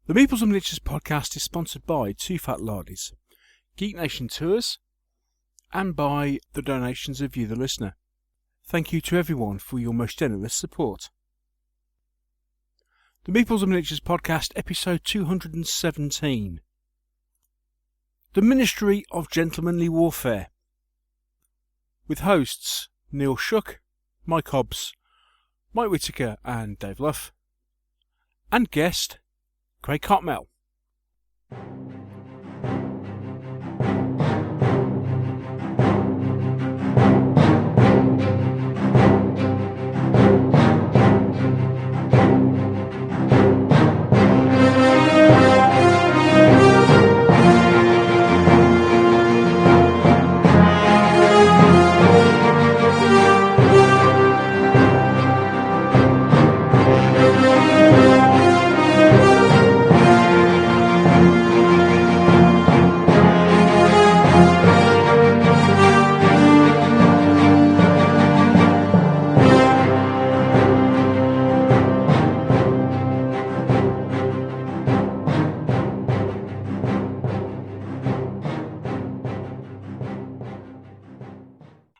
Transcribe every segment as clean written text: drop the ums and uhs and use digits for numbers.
The Meeples and Miniatures podcast is sponsored by Two Fat Lardies, Geek Nation Tours, and by the donations of you, the listener. Thank you to everyone for your most generous support. The Meeples and Miniatures podcast, episode 217. The Ministry of Gentlemanly Warfare. With hosts Neil Shuck, Mike Hobbs, Mike Whittaker and Dave Luff, and guest Craig Cartmell.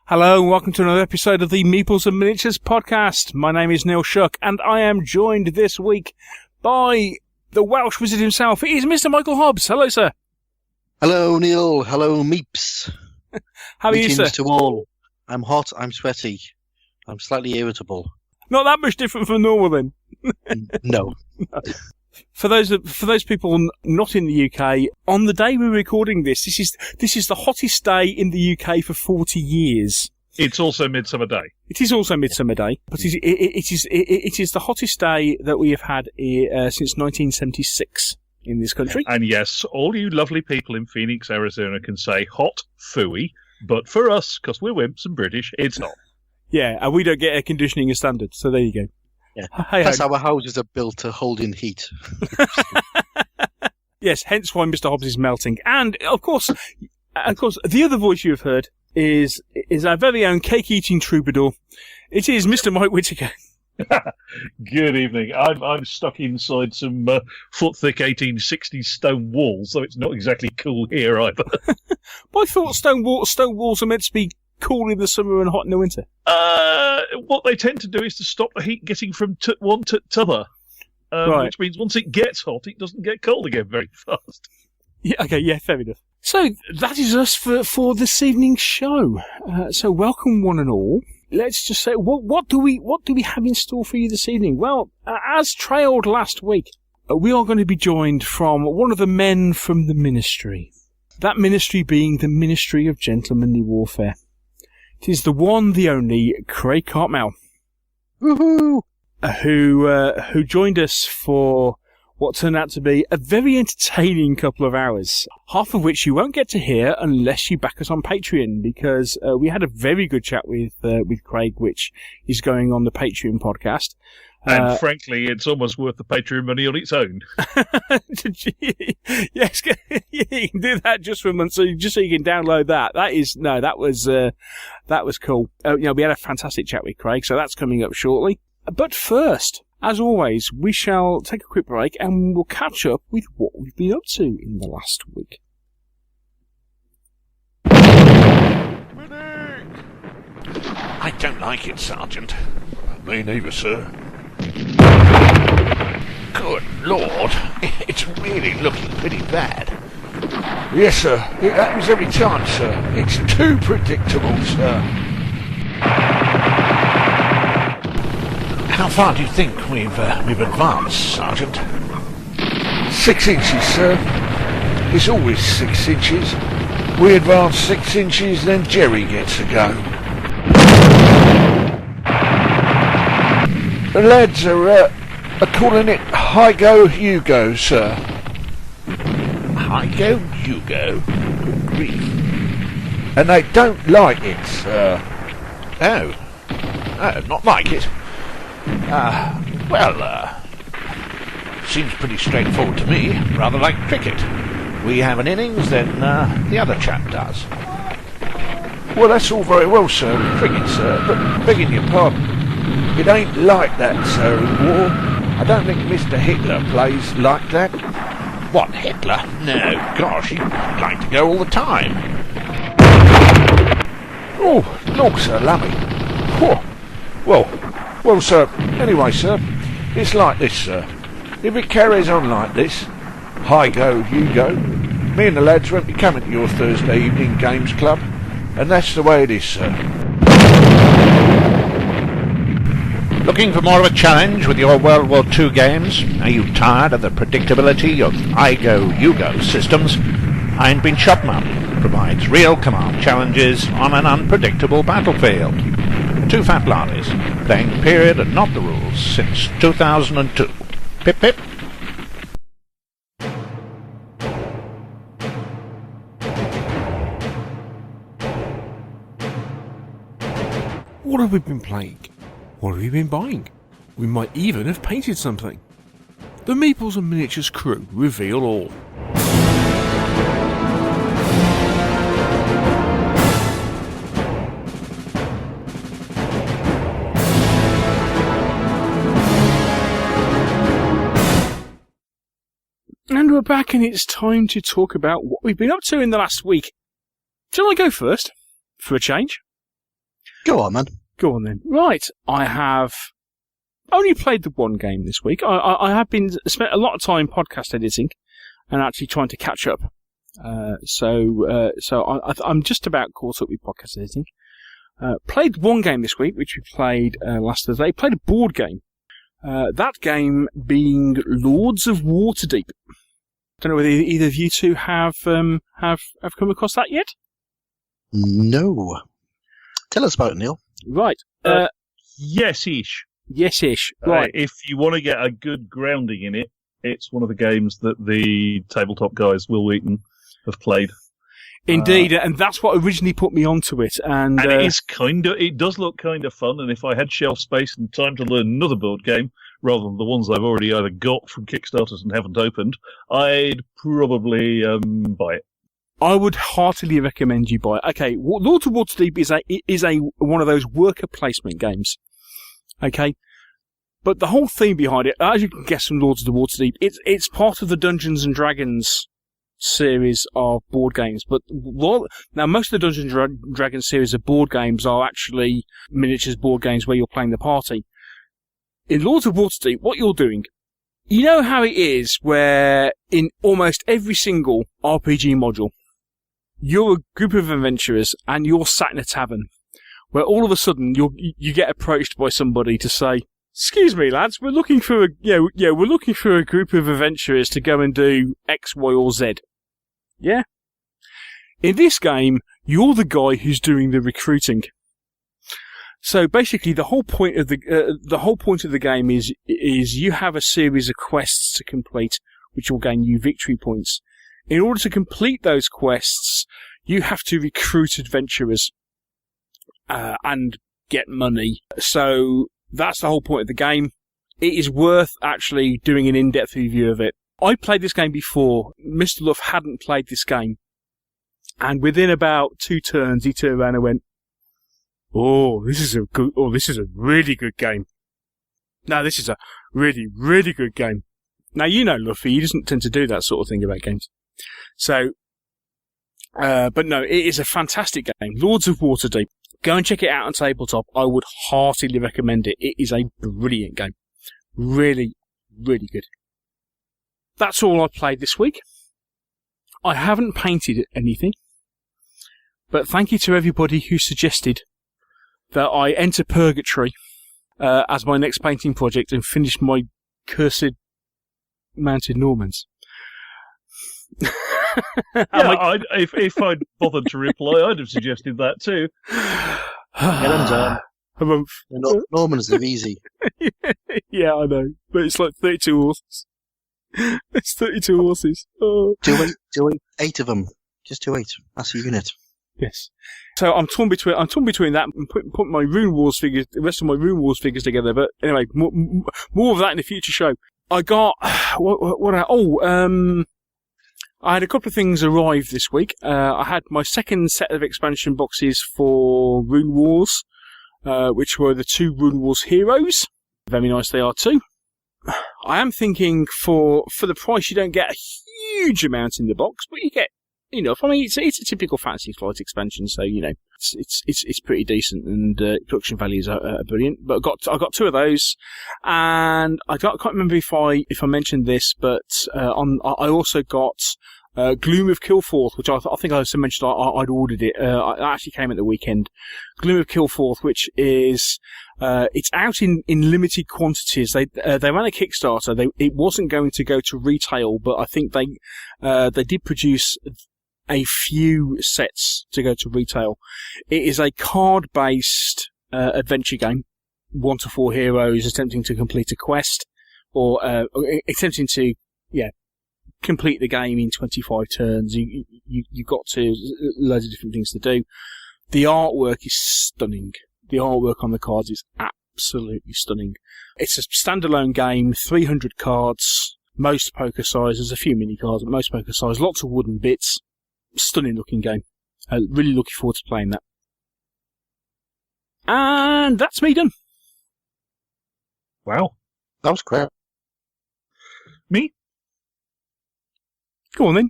Hello and welcome to another episode of the Meeples and Miniatures podcast. My name is Neil Shuck and I am joined this week by the Welsh wizard himself. It is Mr. Michael Hobbs. Hello, sir. Hello, Neil. Hello, Meeps. How are you, sir? Greetings to all. I'm hot, I'm sweaty, I'm slightly irritable. Not that much different from normal then. No. For those people not in the UK, on the day we're recording this is the hottest day in the UK for 40 years. It's also Midsummer Day. It is also Midsummer Day, but it is the hottest day that we have had since 1976 in this country. And yes, all you lovely people in Phoenix, Arizona can say hot, phooey, but for us, because we're wimps and British, it's not. Yeah, and we don't get air conditioning as standard, so there you go. Yeah. Plus, our houses are built to hold in heat. Yes, hence why Mr. Hobbs is melting. And, of course, the other voice you have heard is our very own cake-eating troubadour. It is Mr. Mike Whittaker. Good evening. I'm stuck inside some foot-thick 1860s stone walls, so it's not exactly cool here either. But I thought stone walls are meant to be cool in the summer and hot in the winter. What they tend to do is to stop the heat getting from one to t'other. Right. Which means once it gets hot, it doesn't get cold again very fast. Yeah, okay, yeah, fair enough. So, that is us for this evening's show. So, welcome one and all. Let's just say, what do we have in store for you this evening? Well, as trailed last week, we are going to be joined from one of the men from the ministry. That ministry being the Ministry of Gentlemanly Warfare. It is the one, the only, Craig Cartmell. Woohoo! Who joined us for what turned out to be a very entertaining couple of hours, half of which you won't get to hear unless you back us on Patreon, because we had a very good chat with Craig, which is going on the Patreon podcast. And frankly, it's almost worth the Patreon money on its own. Yes, you can do that just for a month, so you can download that. That was cool. We had a fantastic chat with Craig, so that's coming up shortly. But first, as always, we shall take a quick break and we'll catch up with what we've been up to in the last week. I don't like it, Sergeant. Me neither, sir. Good Lord, it's really looking pretty bad. Yes, sir. It happens every time, sir. It's too predictable, sir. How far do you think we've advanced, Sergeant? 6 inches, sir. It's always 6 inches. We advance 6 inches, then Jerry gets a go. The lads are calling it Hi-Go, You-Go, sir. Hi-Go, You-Go? Good grief. And they don't like it, sir. Oh. Not like it? Seems pretty straightforward to me. Rather like cricket. We have an innings, then the other chap does. Well, that's all very well, sir, in cricket, sir, but begging your pardon, it ain't like that, sir, in war. I don't think Mr. Hitler plays like that. What, Hitler? No, gosh, he'd like to go all the time. Oh, look, Sir Lummy. Whew. Well, sir, anyway, sir, it's like this, sir. If it carries on like this, I go, you go, me and the lads won't be coming to your Thursday evening games club, and that's the way it is, sir. Looking for more of a challenge with your World War II games? Are you tired of the predictability of I go, you go systems? Iron Bean Shopman provides real command challenges on an unpredictable battlefield. Two fat blarneys, playing the period and not the rules since 2002. Pip pip. What have we been playing? What have we been buying? We might even have painted something. The Meeples and Miniatures crew reveal all. And we're back, and it's time to talk about what we've been up to in the last week. Shall I go first? For a change? Go on, man. Go on then. Right, I have only played the one game this week. I have spent a lot of time podcast editing and actually trying to catch up. So I'm just about caught up with podcast editing. Played one game this week, which we played last Thursday. Played a board game. That game being Lords of Waterdeep. Don't know whether either of you two have come across that yet. No. Tell us about it, Neil. Right. Yes-ish. Yes-ish. Right. If you want to get a good grounding in it, it's one of the games that the tabletop guys, Will Wheaton, have played. Indeed, and that's what originally put me onto it. And it does look kind of fun. And if I had shelf space and time to learn another board game rather than the ones I've already either got from Kickstarters and haven't opened, I'd probably buy it. I would heartily recommend you buy it. Okay, Lords of Waterdeep is one of those worker placement games. Okay, but the whole theme behind it, as you can guess from Lords of the Waterdeep, it's part of the Dungeons and Dragons series of board games. But now most of the Dungeons and Dragons series of board games are actually miniatures board games where you're playing the party. In Lords of Waterdeep, what you're doing, you know how it is where in almost every single RPG module, you're a group of adventurers and you're sat in a tavern where all of a sudden you get approached by somebody to say, "Excuse me, lads, we're looking for a group of adventurers to go and do X, Y, or Z." Yeah. In this game, you're the guy who's doing the recruiting. So basically, the whole point of the game is you have a series of quests to complete, which will gain you victory points. In order to complete those quests, you have to recruit adventurers and get money. So that's the whole point of the game. It is worth actually doing an in-depth review of it. I played this game before. Mr. Luff hadn't played this game. And within about 2 turns, he turned around and went, this is a really good game. No, this is a really, really good game. Now, you know Luffy, he doesn't tend to do that sort of thing about games. So, but no, it is a fantastic game. Lords of Waterdeep. Go and check it out on tabletop. I would heartily recommend it. It is a brilliant game. Really, really good. That's all I've played this week. I haven't painted anything, but thank you to everybody who suggested that I enter Purgatory as my next painting project and finish my cursed Mounted Normans. If I'd bothered to reply, I'd have suggested that too. Get them done. Normans are easy. Yeah, I know, but it's like 32 horses. It's 32 horses. Oh. Do 8 of them. Just do 8. That's a unit. Yes. So I'm torn between that and putting my Rune Wars figures, the rest of my Rune Wars figures together. But anyway, more of that in a future show. I got I had a couple of things arrive this week. I had my second set of expansion boxes for Rune Wars, which were the 2 Rune Wars heroes. Very nice they are too. I am thinking for the price, you don't get a huge amount in the box, but you get enough. I mean, it's a typical Fantasy Flight expansion, so it's pretty decent, and production values are brilliant. But I got 2 of those, and I can't remember if I mentioned this, but I also got Gloom of Kilforth, which I think I also mentioned I'd ordered it. It actually came at the weekend. Gloom of Kilforth, which is it's out in limited quantities. They ran a Kickstarter. It wasn't going to go to retail, but I think they did produce a few sets to go to retail. It is a card-based adventure game. 1 to 4 heroes attempting to complete a quest, or attempting to complete the game in 25 turns. You've got loads of different things to do. The artwork is stunning. The artwork on the cards is absolutely stunning. It's a standalone game, 300 cards, most poker size. There's a few mini cards, but most poker size. Lots of wooden bits. Stunning looking game. Really looking forward to playing that. And that's me done. Wow. That was great. Me? Go on then.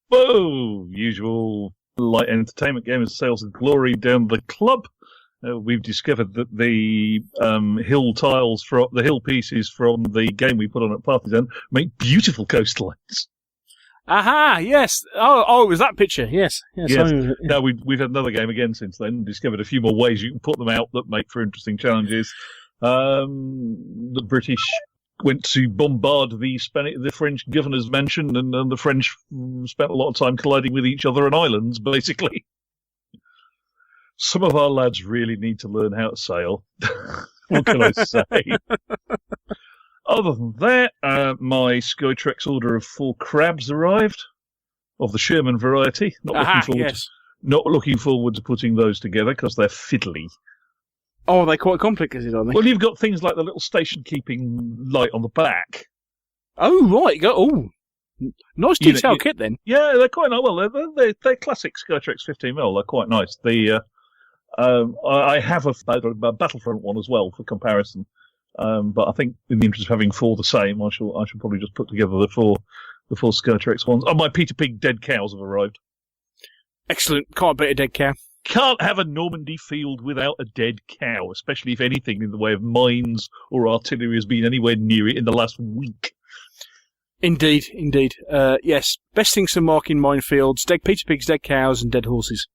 Whoa! Usual light entertainment game of Sales and Glory down the club. We've discovered that the hill tiles from the hill pieces from the game we put on at Partisan make beautiful coastlines. Aha! Yes. Oh, it was that picture. Yes. Yes. Now we've had another game again since then. Discovered a few more ways you can put them out that make for interesting challenges. The British went to bombard the French governor's mansion, and the French spent a lot of time colliding with each other on islands, basically. Some of our lads really need to learn how to sail. What can I say? Other than that, my Skytrex order of 4 crabs arrived, of the Sherman variety. Not looking forward to putting those together, because they're fiddly. Oh, they're quite complicated, aren't they? Well, you've got things like the little station-keeping light on the back. Oh, right. Nice detailed kit, then. Yeah, they're quite nice. Well, they're classic Skytrex 15mm. They're quite nice. I have a Battlefront one as well for comparison. But I think in the interest of having 4 the same, I shall probably just put together the four Skytrex ones. Oh, my Peter Pig dead cows have arrived. Excellent. Can't beat a dead cow. Can't have a Normandy field without a dead cow, especially if anything in the way of mines or artillery has been anywhere near it in the last week. Indeed. Yes, best things for marking minefields: Peter Pigs, dead cows, and dead horses.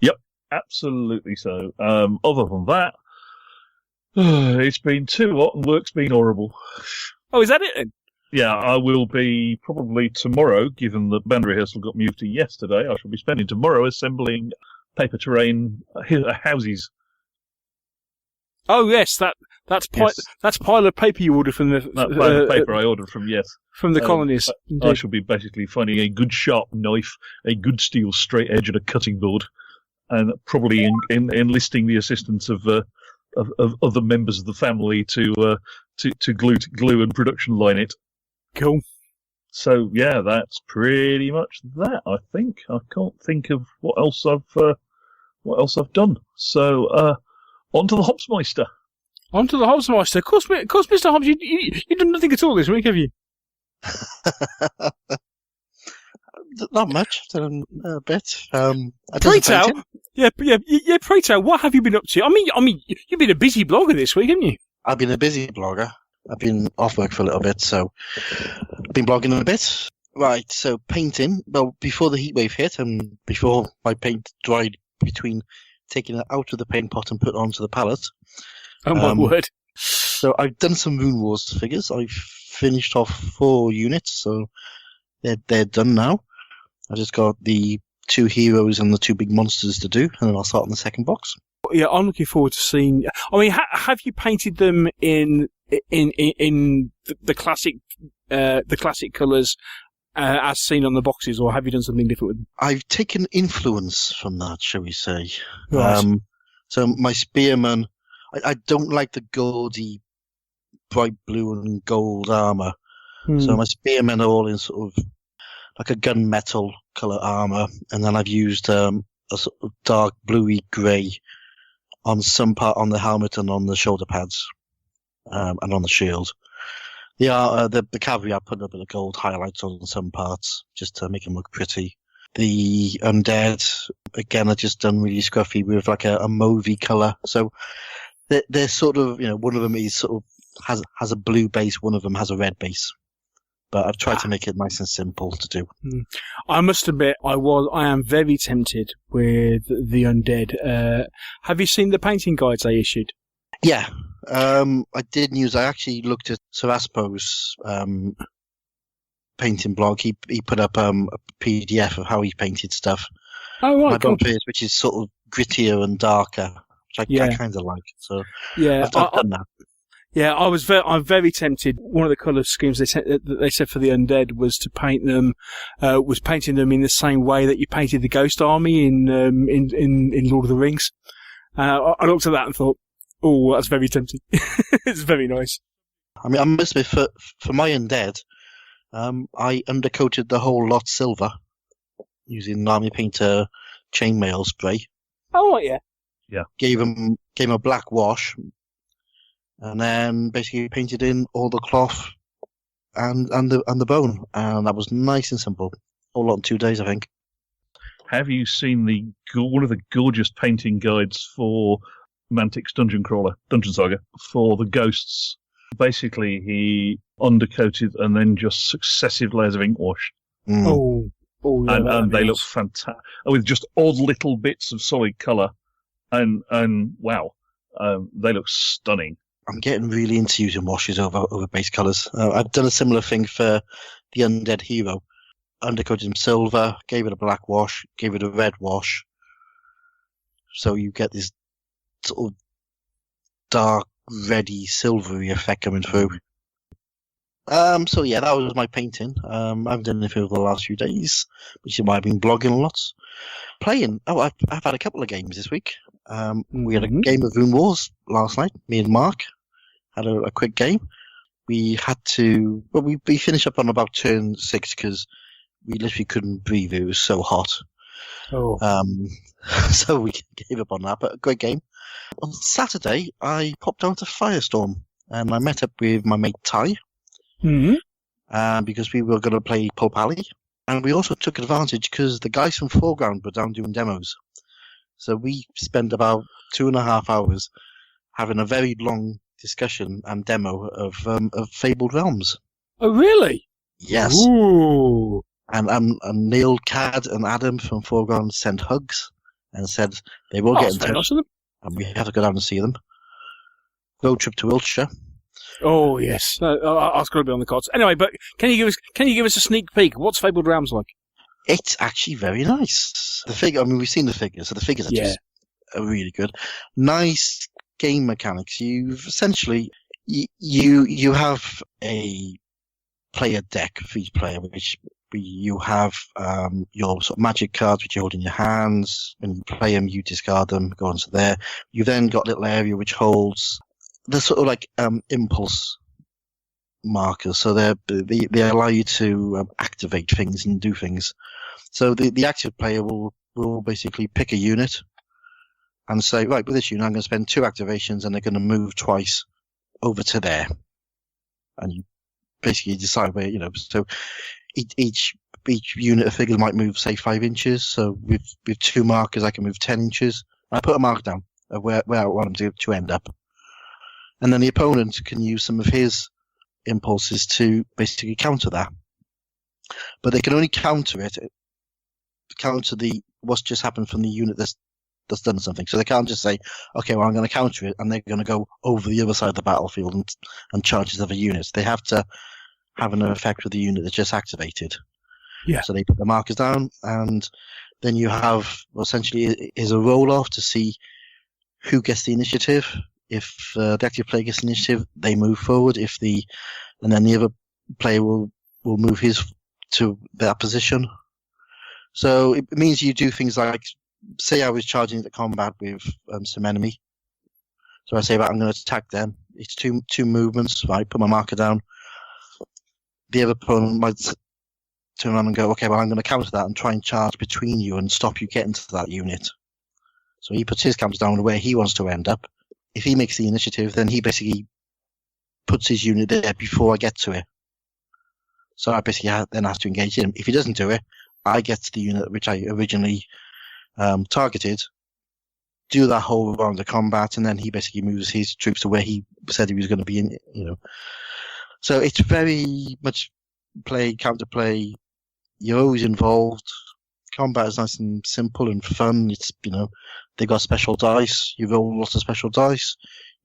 Yep, absolutely so. Other than that, it's been too hot and work's been horrible. Oh, is that it then? Yeah, I will be probably tomorrow, given that band rehearsal got moved to yesterday. I shall be spending tomorrow assembling paper terrain houses. Oh yes, that's pile of paper you ordered from the pile of paper I ordered from the colonies. I shall be basically finding a good sharp knife, a good steel straight edge, and a cutting board, and probably enlisting the assistance of other members of the family to glue and production line it. Cool. So yeah, that's pretty much that. I think I can't think of what else I've done. So on to the Hobsmeister. On to the Hobsmeister. Of course, Mr. Hobbs, you've done nothing at all this week, have you? Not much. Done a bit. Pray tell. Yeah. Pray tell. What have you been up to? I mean, you've been a busy blogger this week, haven't you? I've been a busy blogger. I've been off work for a little bit, so I've been blogging a bit. Right, so painting. Well, before the heatwave hit and before my paint dried between taking it out of the paint pot and put it onto the palette. Oh, my word. So I've done some Runewars figures. I've finished off 4 units, so they're done now. I just got the 2 heroes and the 2 big monsters to do, and then I'll start on the second box. Yeah, I'm looking forward to seeing. I mean, have you painted them in the classic colours as seen on the boxes, or have you done something different with them? I've taken influence from that, shall we say? Right. So my spearman, I don't like the gaudy, bright blue and gold armour. So my spearmen are all in sort of like a gunmetal colour armour, and then I've used a sort of dark bluey grey on some part on the helmet and on the shoulder pads, and on the shield. The cavalry, I put a bit of gold highlights on some parts just to make them look pretty. The undead, again, are just done really scruffy with like a mauvey colour. So they're sort of, one of them is sort of has a blue base, one of them has a red base. But I've tried to make it nice and simple to do. I must admit, I am very tempted with the undead. Have you seen the painting guides I issued? Yeah, I did news. I actually looked at Saraspo's painting blog. He put up a PDF of how he painted stuff. Oh, right, cool. Which is sort of grittier and darker, which I kind of like. So yeah, I've done that. Yeah, I'm very tempted. One of the colour schemes they said for the undead was to paint them, painting them in the same way that you painted the Ghost Army in Lord of the Rings. I looked at that and thought, oh, that's very tempting. It's very nice. I mean, I must admit, for my undead, I undercoated the whole lot silver using Army Painter chainmail spray. Oh, yeah. Yeah. Gave him a black wash. And then basically painted in all the cloth and the bone, and that was nice and simple. All lot in 2 days, I think. Have you seen one of the gorgeous painting guides for Mantic's Dungeon Saga for the ghosts? Basically, he undercoated and then just successive layers of ink wash. Oh, yeah, and they look fantastic with just odd little bits of solid colour, and wow, they look stunning. I'm getting really into using washes over base colours. I've done a similar thing for the Undead Hero. Undercoated him silver, gave it a black wash, gave it a red wash. So you get this sort of dark, reddy, silvery effect coming through. So yeah, that was my painting. I haven't done anything over the last few days, which is why I've been blogging lots. Playing. Oh, I've had a couple of games this week. We had a game of Runewars last night. Me and Mark had a quick game. We had to. Well, we finished up on about turn 6 because we literally couldn't breathe. It was so hot. Oh. So we gave up on that. But a great game. On Saturday, I popped down to Firestorm and I met up with my mate Ty. Because we were going to play Pulp Alley. And we also took advantage because the guys from Foreground were down doing demos. So we spent about 2.5 hours having a very long discussion and demo of Fabled Realms. Oh, really? Yes. Ooh. And Neil, Cad, and Adam from Foreground sent hugs and said they will get in touch. Nice of them. And we had to go down and see them. Road trip to Wiltshire. Oh yes, I was going to be on the cards. Anyway, but can you give us a sneak peek? What's Fabled Realms like? It's actually very nice. The figure, I mean, we've seen the figures, so the figures are just really good. Nice game mechanics. You've essentially you have a player deck for each player, which you have your sort of magic cards which you hold in your hands. When you play them, you discard them, go onto there. You've then got a little area which holds the sort of like impulse markers, so they allow you to activate things and do things. So the active player will basically pick a unit and say, right, with this unit I'm going to spend 2 activations and they're going to move twice over to there. And you basically decide where, so each unit of figures might move, say, 5 inches. So with 2 markers I can move 10 inches. I put a mark down of where I want them to end up. And then the opponent can use some of his impulses to basically counter that. But they can only counter what's just happened from the unit that's done something. So they can't just say, okay, well, I'm going to counter it, and they're going to go over the other side of the battlefield and charge these other units. They have to have an effect with the unit that's just activated. Yeah. So they put the markers down, and then you have, essentially, is a roll-off to see who gets the initiative. If the active player gets initiative, they move forward. And then the other player will move his to that position. So it means you do things like, say I was charging into combat with some enemy. So I say, right, I'm going to attack them. It's two movements. Right, put my marker down. The other opponent might turn around and go, okay, well, I'm going to counter that and try and charge between you and stop you getting to that unit. So he puts his counters down where he wants to end up. If he makes the initiative, then he basically puts his unit there before I get to it. So I basically then have to engage him. If he doesn't do it, I get to the unit which I originally targeted, do that whole round of combat, and then he basically moves his troops to where he said he was going to be in, So it's very much play, counterplay. You're always involved. Combat is nice and simple and fun. It's, they got special dice. You roll lots of special dice.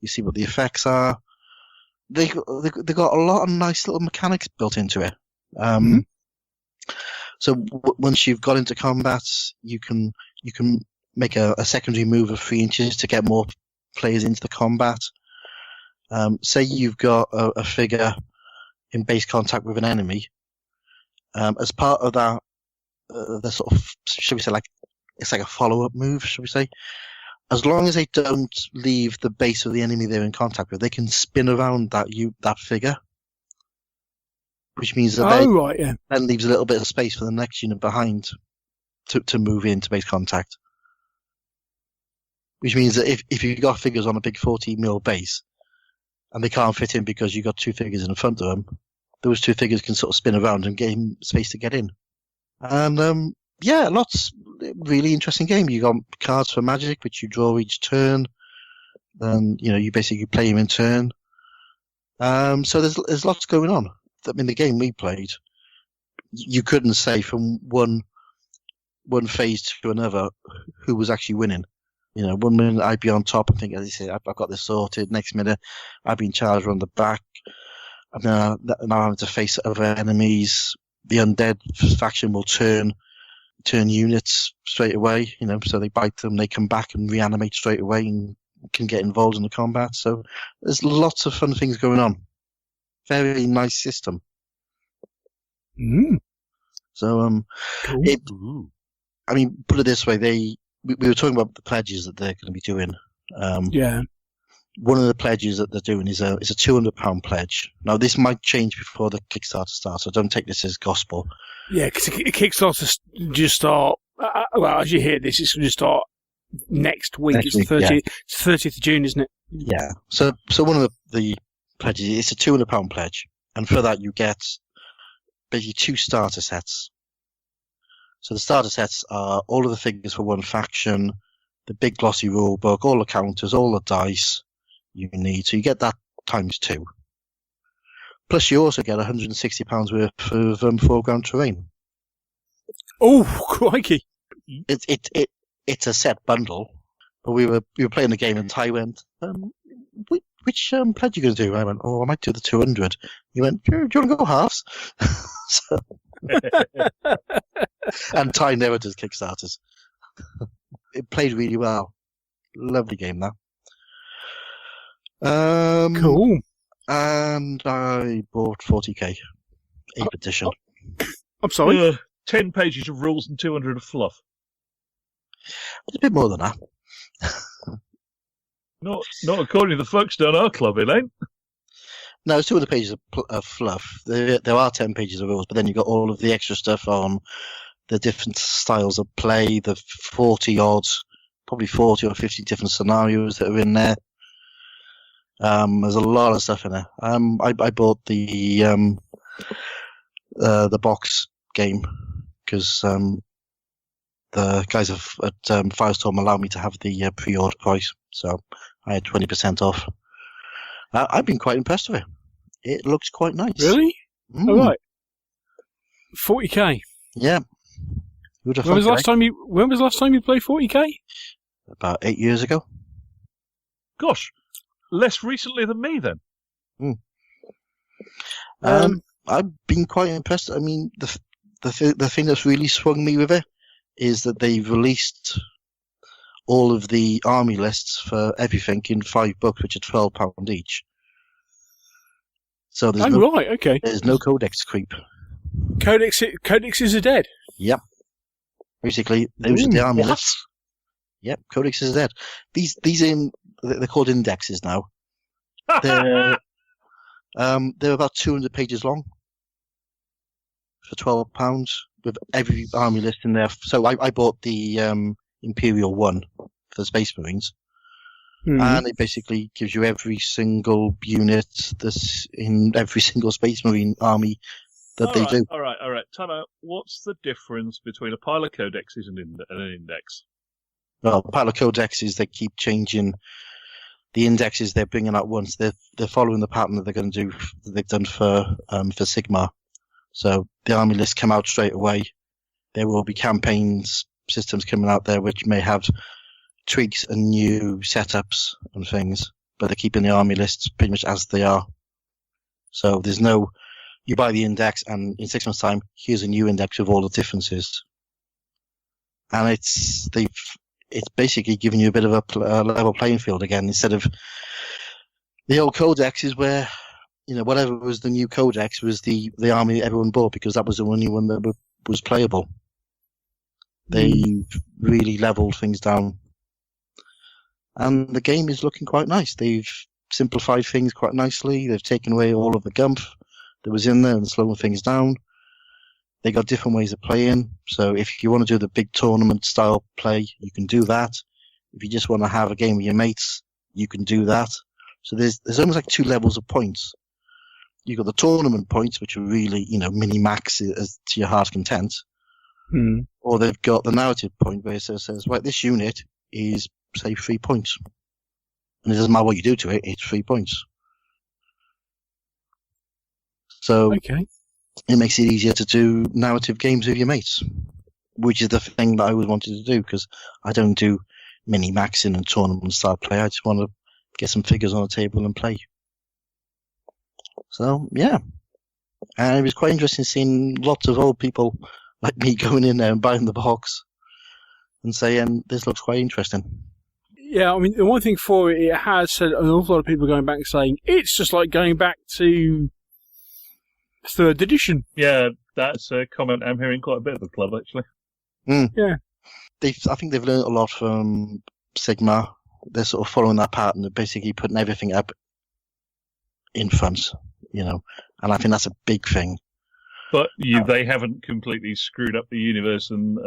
You see what the effects are. They got a lot of nice little mechanics built into it. So once you've got into combat, you can make a secondary move of 3 inches to get more players into the combat. Say you've got a figure in base contact with an enemy. As part of that, the sort of, should we say, it's like a follow-up move, should we say? As long as they don't leave the base of the enemy they're in contact with, they can spin around that figure. Which means that then leaves a little bit of space for the next unit behind to move into base contact. Which means that if you've got figures on a big 40mm base, and they can't fit in because you've got 2 figures in front of them, those 2 figures can sort of spin around and gain space to get in. And lots really interesting game. You got cards for magic, which you draw each turn. Then you basically play them in turn. So there's lots going on. I mean, the game we played, you couldn't say from one phase to another who was actually winning. 1 minute I'd be on top and think, as I say, I've got this sorted. Next minute, I'd be in charge around the back. And now having to face other enemies. The undead faction will turn units straight away, so they bite them, they come back and reanimate straight away and can get involved in the combat. So there's lots of fun things going on. Very nice system. So, cool. Put it this way, we were talking about the pledges that they're going to be doing. One of the pledges that they're doing is a £200 pledge. Now, this might change before the Kickstarter starts, so don't take this as gospel. Yeah, because Kickstarter just start. As you hear this, it's going to start next week. It's the 30th of June, isn't it? Yeah. So one of the pledges is a £200 pledge, and for that you get basically 2 starter sets. So the starter sets are all of the figures for one faction, the big glossy rule book, all the counters, all the dice you need. So you get that times 2. Plus you also get £160 worth of foreground terrain. Oh, crikey! It's a set bundle. But we were playing the game and Ty went, which pledge are you going to do? I went, I might do the 200. He went, do you want to go halves? And Ty never does Kickstarters. It played really well. Lovely game, that. Cool. And I bought 40k 8th edition. I'm sorry? 10 pages of rules and 200 of fluff. It's a bit more than that. Not according to the folks down our club, it ain't. No, it's 200 pages of fluff. There are 10 pages of rules, but then you've got all of the extra stuff on the different styles of play, the 40-odd, probably 40 or 50 different scenarios that are in there. There's a lot of stuff in there. I bought the box game because the guys at Firestorm allowed me to have the pre-order price, so I had 20% off. I've been quite impressed with it. It looks quite nice. Really? All right. 40k. Yeah. When was the last time you played 40k? About 8 years ago. Gosh, less recently than me then. I've been quite impressed. I mean, the thing that's really swung me with it is that they've released all of the army lists for everything in 5 books, which are £12 each. So there's there's no codex creep. Codexes are dead. Yep. Basically, those are the army lists. Yep, codexes are dead. These they're called indexes now. They're about 200 pages long for £12 with every army list in there. So I bought the Imperial one for the Space Marines. And it basically gives you every single unit that's in every single Space Marine army that they do. All right. Time out. What's the difference between a pile of codexes and an index? Well, pile of codexes, they keep changing the indexes they're bringing out once. They're following the pattern that they're going to do, that they've done for Sigmar. So the army lists come out straight away. There will be campaigns, systems coming out there which may have tweaks and new setups and things, but they're keeping the army lists pretty much as they are. So there's no, you buy the index and in 6 months' time, here's a new index with all the differences. And it's basically giving you a bit of a level playing field again, instead of the old codexes where, whatever was the new codex was the army everyone bought because that was the only one that was playable. They've really leveled things down. And the game is looking quite nice. They've simplified things quite nicely. They've taken away all of the gump that was in there and slowing things down. They got different ways of playing. So if you want to do the big tournament style play, you can do that. If you just want to have a game with your mates, you can do that. So there's almost like 2 levels of points. You've got the tournament points, which are really, mini-max as to your heart's content. Or they've got the narrative point where it says, right, this unit is, say, 3 points. And it doesn't matter what you do to it, it's 3 points. So it makes it easier to do narrative games with your mates, which is the thing that I always wanted to do, because I don't do mini-maxing and tournament-style play. I just want to get some figures on the table and play. So, yeah. And it was quite interesting seeing lots of old people like me going in there and buying the box and saying, this looks quite interesting. Yeah, I mean, the one thing for it has said an awful lot of people going back and saying, it's just like going back to 3rd edition. Yeah, that's a comment I'm hearing quite a bit of the club, actually. Yeah. I think they've learned a lot from Sigmar. They're sort of following that pattern. They're basically putting everything up in front, and I think that's a big thing. But they haven't completely screwed up the universe and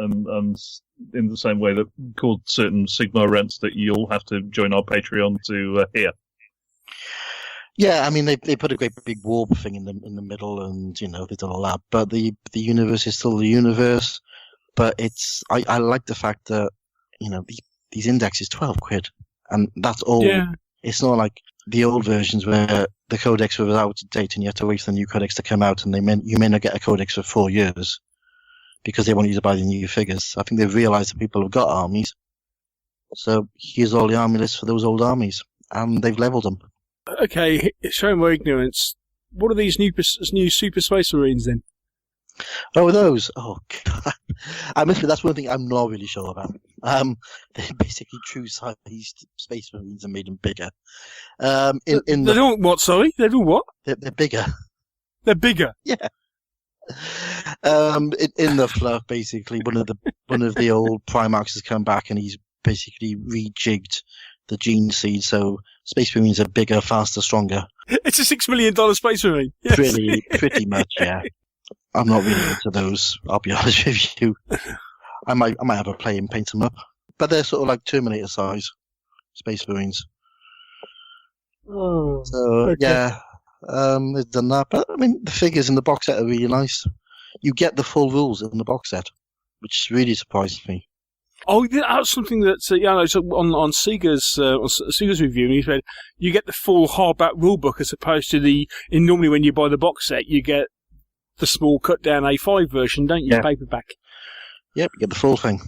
in the same way that caused certain Sigmar rents that you'll have to join our Patreon to hear. Yeah, I mean they put a great big warp thing in the middle, and they've done all that. But the universe is still the universe. But I like the fact that these indexes £12, and that's all. Yeah. It's not like the old versions where the codex was out of date and you have to wait for the new codex to come out, and you may not get a codex for 4 years because they want you to buy the new figures. I think they've realised that people have got armies, so here's all the army lists for those old armies, and they've levelled them. Okay, showing my ignorance, what are these new Super Space Marines then? Oh, those? Oh, God. I must admit, that's one thing I'm not really sure about. They're basically true-sized Space Marines and made them bigger. They're doing what, sorry? They're doing what? They're bigger. They're bigger? Yeah. In the fluff, basically, one of the old Primarchs has come back and he's basically rejigged the gene seed, so Space Marines are bigger, faster, stronger. It's a $6 million Space Marine. Yes. Pretty much, yeah. I'm not really into those, I'll be honest with you. I might have a play and paint them up. But they're sort of like Terminator size Space Marines. Oh, so, okay. Yeah, they've done that. But, I mean, the figures in the box set are really nice. You get the full rules in the box set, which really surprised me. Oh, that's something that on Sega's review, he said you get the full hardback rulebook as opposed to normally when you buy the box set, you get the small cut down A5 version, don't you? Yeah. Paperback. Yep, you get the full thing.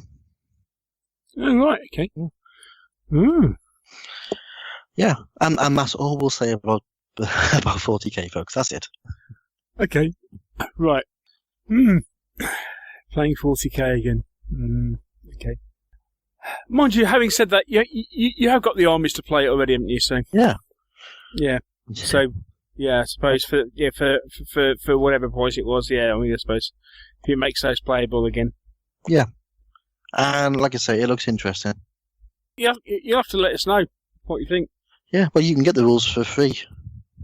Oh, right, okay. Mm. Yeah, and that's all we'll say about 40k, folks. That's it. Okay, right. Playing 40k again. Okay. Mind you, having said that, you have got the armies to play it already, haven't you? So yeah. So yeah, I suppose for whatever price it was, yeah. I mean, I suppose if it makes those playable again. Yeah, and like I say, it looks interesting. Yeah, you'll have to let us know what you think. Yeah, well, you can get the rules for free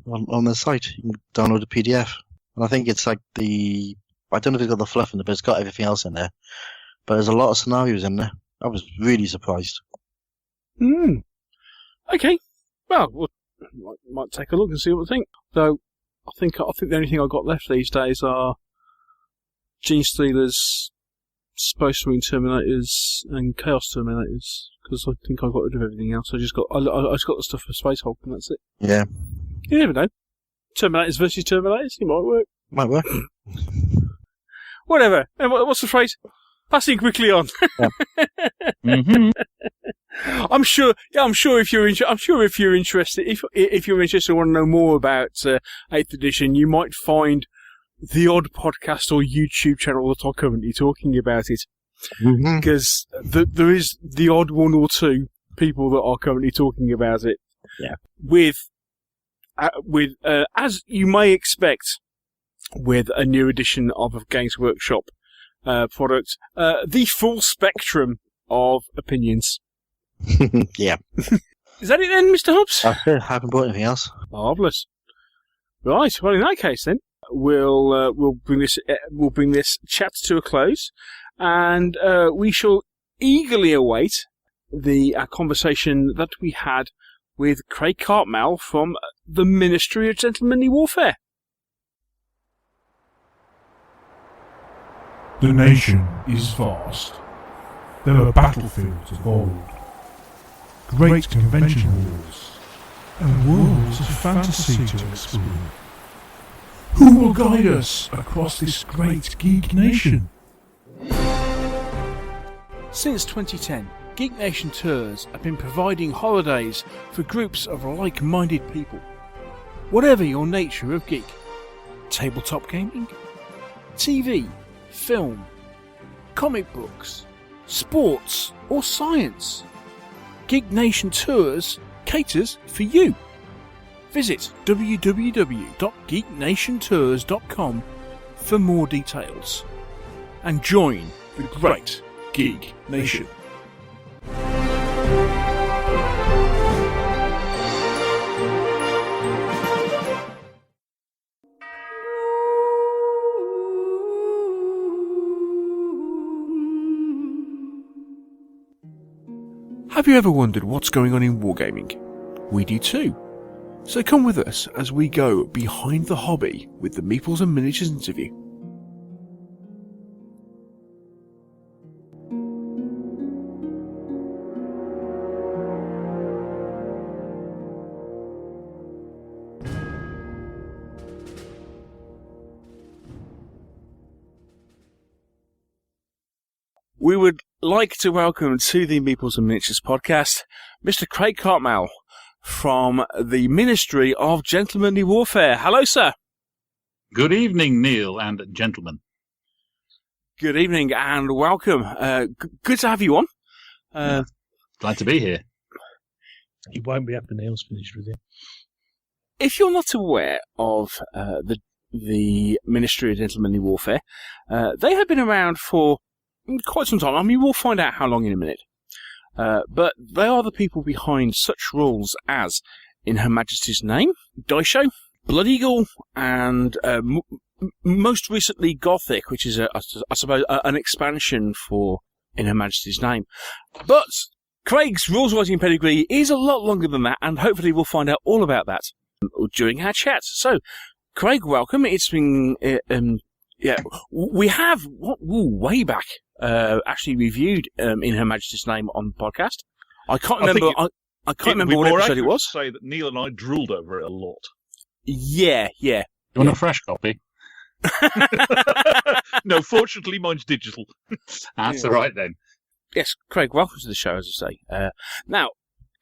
on the site. You can download a PDF, and I think it's like I don't know if it's got the fluff in it, but it's got everything else in there. But there's a lot of scenarios in there. I was really surprised. Okay. Well, we'll might take a look and see what we think. Though, I think the only thing I've got left these days are Gene Stealers, Space Marine Terminators, and Chaos Terminators. Because I think I got rid of everything else. I just got the stuff for Space Hulk, and that's it. Yeah. You never know. Terminators versus Terminators, it might work. Might work. Whatever. And what's the phrase? Passing quickly on. Yeah. Mm-hmm. I'm sure if you're interested, if you're interested and want to know more about 8th edition, you might find the odd podcast or YouTube channel that are currently talking about it. Because there is the odd one or two people that are currently talking about it. Yeah. With as you may expect, with a new edition of a Games Workshop product, the full spectrum of opinions. Yeah. Is that it then, Mr. Hobbs? I haven't bought anything else. Marvellous. Right. Well, in that case, then we'll bring this chat to a close, and we shall eagerly await the conversation that we had with Craig Cartmell from the Ministry of Gentlemanly Warfare. The nation is vast. There are battlefields of old, great convention halls, and worlds of fantasy to explore. Who will guide us across this great geek nation? Since 2010, Geek Nation Tours have been providing holidays for groups of like-minded people. Whatever your nature of geek, tabletop gaming, TV, film, comic books, sports or science, Geek Nation Tours caters for you. Visit www.geeknationtours.com for more details and join the great Geek Nation. Have you ever wondered what's going on in wargaming? We do too. So come with us as we go behind the hobby with the Meeples and Miniatures interview. We would like to welcome to the Meeples and Miniatures podcast Mr. Craig Cartmell from the Ministry of Gentlemanly Warfare. Hello, sir. Good evening, Neil and gentlemen. Good evening and welcome. Good to have you on. Glad to be here. He won't be up in Neil's finished with you. If you're not aware of the Ministry of Gentlemanly Warfare, they have been around for quite some time. I mean, we'll find out how long in a minute. But they are the people behind such rules as In Her Majesty's Name, Daisho, Blood Eagle, and most recently Gothic, which is, I suppose, an expansion for In Her Majesty's Name. But Craig's rules writing pedigree is a lot longer than that, and hopefully we'll find out all about that during our chat. So, Craig, welcome. It's been, we have, way back, actually reviewed In Her Majesty's Name on the podcast. I can't remember. I can't remember what episode it was. To say that Neil and I drooled over it a lot. Yeah. You want a fresh copy? No, fortunately, mine's digital. That's all right then. Yes, Craig, welcome to the show, as I say. Now,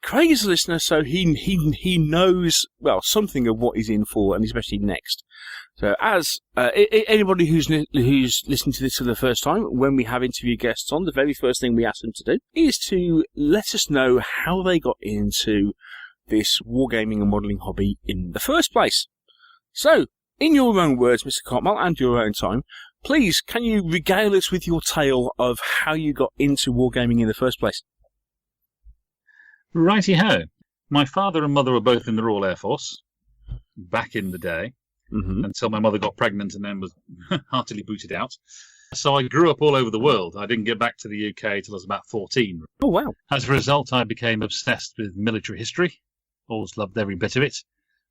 Craig is a listener, so he knows something of what he's in for, and especially next. So, as anybody who's listening to this for the first time, when we have interview guests on, the very first thing we ask them to do is to let us know how they got into this wargaming and modelling hobby in the first place. So, in your own words, Mr. Cartmell, and your own time, please, can you regale us with your tale of how you got into wargaming in the first place? Righty-ho. My father and mother were both in the Royal Air Force back in the day. Mm-hmm. Until my mother got pregnant and then was heartily booted out. So I grew up all over the world. I didn't get back to the UK till I was about 14. Oh, wow. As a result, I became obsessed with military history Always loved every bit of it.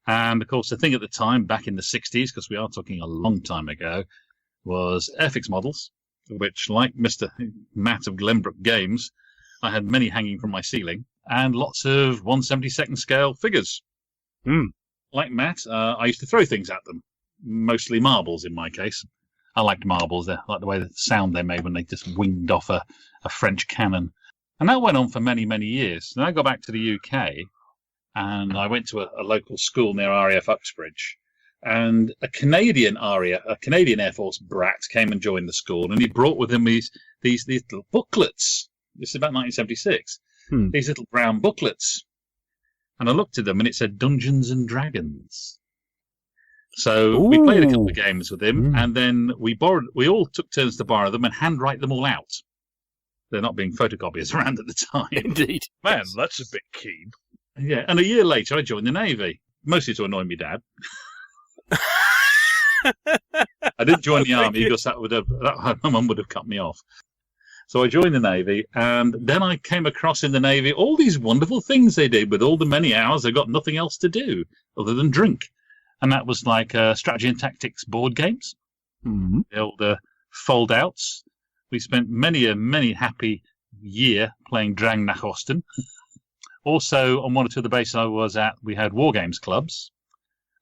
And, of course, the thing at the time, back in the 60s, because we are talking a long time ago, was Airfix models, which, like Mr. Matt of Glenbrook Games, I had many hanging from my ceiling, and lots of 1/72nd scale figures. Like Matt, I used to throw things at them, mostly marbles in my case. I liked marbles. I like the way the sound they made when they just winged off a French cannon. And that went on for many, many years. Then I got back to the UK, and I went to a local school near RAF Uxbridge. And a Canadian Air Force brat came and joined the school, and he brought with him these little booklets. This is about 1976. These little brown booklets. And I looked at them, and it said Dungeons and Dragons. So we played a couple of games with him, and then we all took turns to borrow them and handwrite them all out. They're not being photocopiers around at the time. Indeed. Man, that's a bit keen. Yeah, and a year later I joined the Navy, mostly to annoy my dad. I didn't join the Army because my mum would have cut me off. So I joined the Navy, and then I came across in the Navy all these wonderful things they did with all the many hours they got nothing else to do other than drink. And that was like strategy and tactics board games, the old fold-outs. We spent many happy year playing Drang nach Osten. Also, on one or two of the bases I was at, we had war games clubs.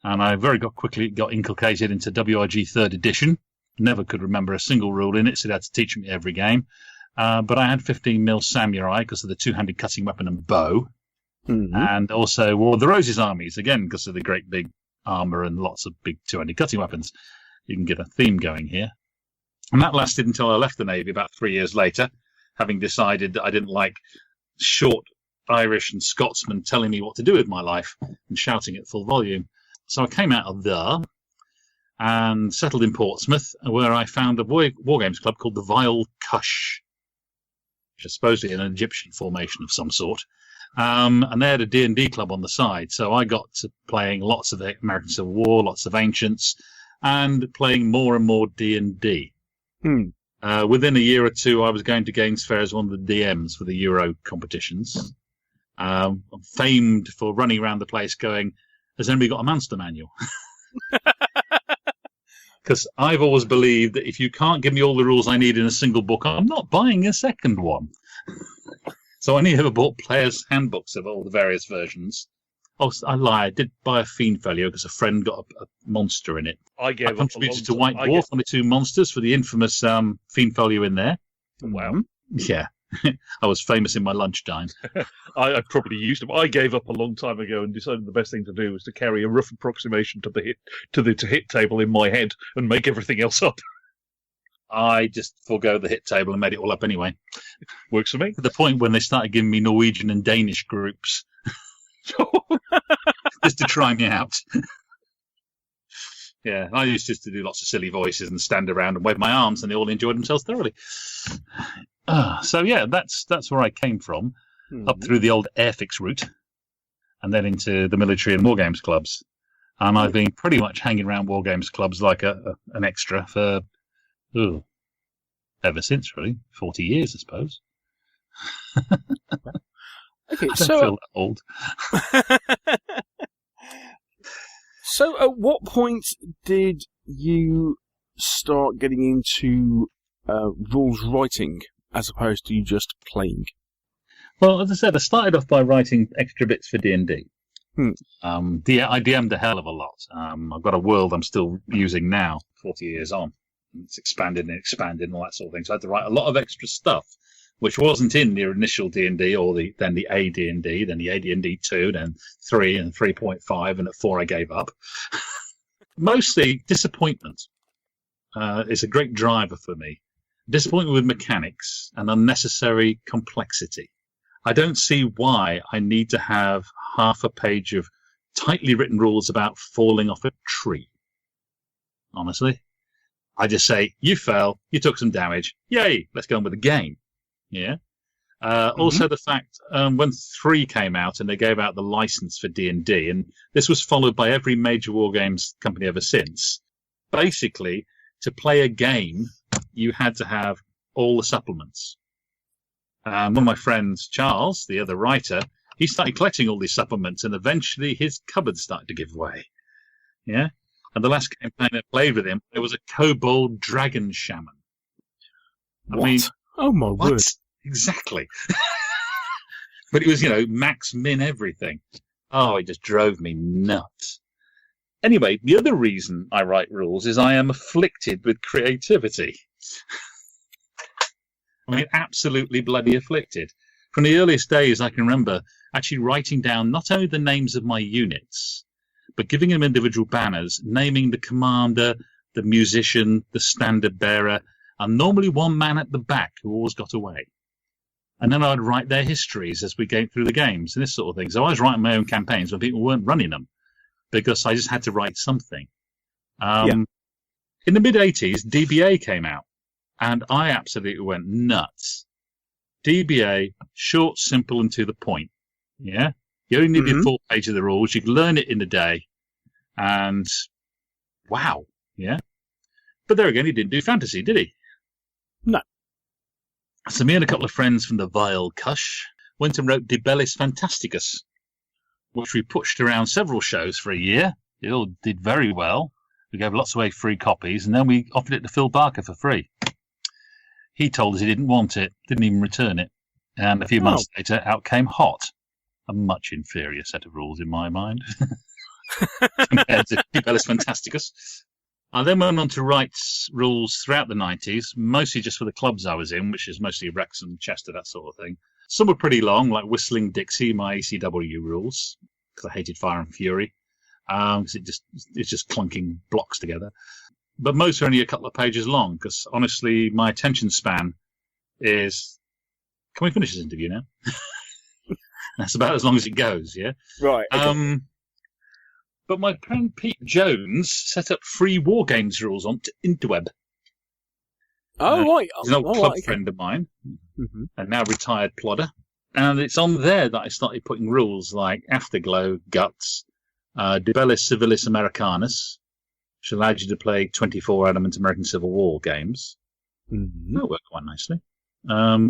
And I quickly got inculcated into WRG 3rd edition. Never could remember a single rule in it, so they had to teach me every game. But I had 15mm samurai because of the two-handed cutting weapon and bow. And also War of the Roses armies, again, because of the great big armour and lots of big two-handed cutting weapons. You can get a theme going here. And that lasted until I left the Navy about 3 years later, having decided that I didn't like short Irish and Scotsmen telling me what to do with my life and shouting at full volume. So I came out of there and settled in Portsmouth, where I found a war games club called the Vile Cush, which is supposedly an Egyptian formation of some sort. And they had a D&D club on the side. So I got to playing lots of the American Civil War, lots of Ancients, and playing more and more D&D. Within a year or two, I was going to Games Fair as one of the DMs for the Euro competitions. I'm famed for running around the place going, has anybody got a monster manual? Because I've always believed that if you can't give me all the rules I need in a single book, I'm not buying a second one. So I only ever bought players' handbooks of all the various versions. Oh, I lie. I did buy a Fiend Folio because a friend got a monster in it. I contributed to White Dwarf on the two monsters for the infamous Fiend Folio in there. Wow. Yeah. I was famous in my lunchtime. I probably used them. I gave up a long time ago and decided the best thing to do was to carry a rough approximation to the hit table in my head and make everything else up. I just forego the hit table and made it all up anyway. Works for me. To the point when they started giving me Norwegian and Danish groups. Just to try me out. Yeah, I used just to do lots of silly voices and stand around and wave my arms, and they all enjoyed themselves thoroughly. So yeah, that's where I came from, up through the old Airfix route, and then into the military and war games clubs. And I've been pretty much hanging around war games clubs like an extra for ever since, really. 40 years, I suppose. Okay, I don't feel that old. So at what point did you start getting into rules writing as opposed to you just playing? Well, as I said, I started off by writing extra bits for D&D. I DM'd a hell of a lot. I've got a world I'm still using now, 40 years on. It's expanded and expanded and all that sort of thing. So I had to write a lot of extra stuff, which wasn't in the initial D&D or then the AD&D, then the AD&D 2, then 3 and 3.5, and at 4 I gave up. Mostly disappointment is a great driver for me. Disappointment with mechanics and unnecessary complexity. I don't see why I need to have half a page of tightly written rules about falling off a tree. Honestly. I just say, you fell, you took some damage, yay, let's go on with the game. Yeah. Also, the fact when 3 came out and they gave out the license for D&D, and this was followed by every major war games company ever since. Basically, to play a game, you had to have all the supplements. One of my friends, Charles, the other writer, he started collecting all these supplements, and eventually his cupboard started to give way. Yeah? And the last campaign I played with him, there was a kobold dragon shaman. I mean, oh my word. Exactly. But it was, max, min, everything. Oh, it just drove me nuts. Anyway, the other reason I write rules is I am afflicted with creativity. I mean, absolutely bloody afflicted. From the earliest days, I can remember actually writing down not only the names of my units, but giving them individual banners, naming the commander, the musician, the standard bearer, and normally one man at the back who always got away. And then I'd write their histories as we go through the games and this sort of thing. So I was writing my own campaigns when people weren't running them because I just had to write something. In the mid-'80s, DBA came out, and I absolutely went nuts. DBA, short, simple, and to the point. Yeah? You only needed 4 pages of the rules. You could learn it in a day. And wow. Yeah? But there again, he didn't do fantasy, did he? No. So me and a couple of friends from the Vile Cush went and wrote De Bellis Fantasticus, which we pushed around several shows for a year. It all did very well. We gave lots away free copies, and then we offered it to Phil Barker for free. He told us he didn't want it, didn't even return it. And a few months later, out came Hot, a much inferior set of rules in my mind, compared to De Bellis Fantasticus. I then went on to write rules throughout the 90s, mostly just for the clubs I was in, which is mostly Wrexham, Chester, that sort of thing. Some were pretty long, like Whistling Dixie, my ECW rules, because I hated Fire and Fury, because it's just clunking blocks together. But most are only a couple of pages long, because honestly, my attention span is... Can we finish this interview now? That's about as long as it goes, yeah? Right. Okay. But my friend Pete Jones set up free war games rules on Interweb. Oh, right. He's an old club friend of mine, and now retired plodder. And it's on there that I started putting rules like Afterglow, Guts, De Bellis Civilis Americanus, which allowed you to play 24-element American Civil War games. That worked quite nicely.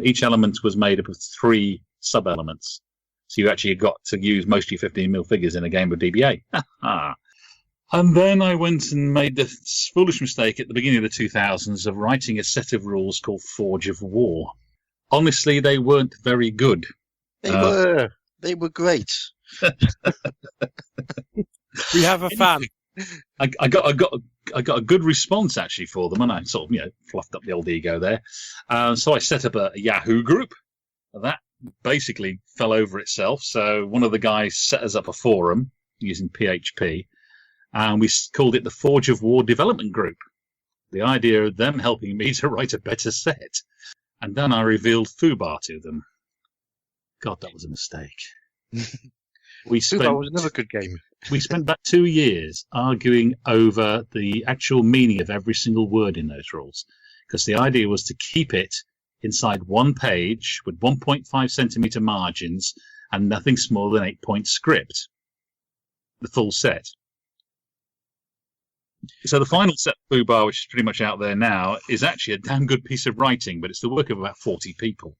Each element was made up of 3 sub-elements. So you actually got to use most of your 15mm figures in a game of DBA. And then I went and made the foolish mistake at the beginning of the 2000s of writing a set of rules called Forge of War. Honestly, they weren't very good. They were great. We have a fan. I got a good response actually for them, and I sort of fluffed up the old ego there. So I set up a Yahoo group. That basically fell over itself. So one of the guys set us up a forum using PHP, and we called it the Forge of War Development Group. The idea of them helping me to write a better set. And then I revealed Fubar to them. God, that was a mistake. Fubar was another good game. We spent about 2 years arguing over the actual meaning of every single word in those rules, because the idea was to keep it inside one page with 1.5 centimeter margins and nothing smaller than 8-point script. The full set. So the final set of Fubar, which is pretty much out there now, is actually a damn good piece of writing, but it's the work of about 40 people.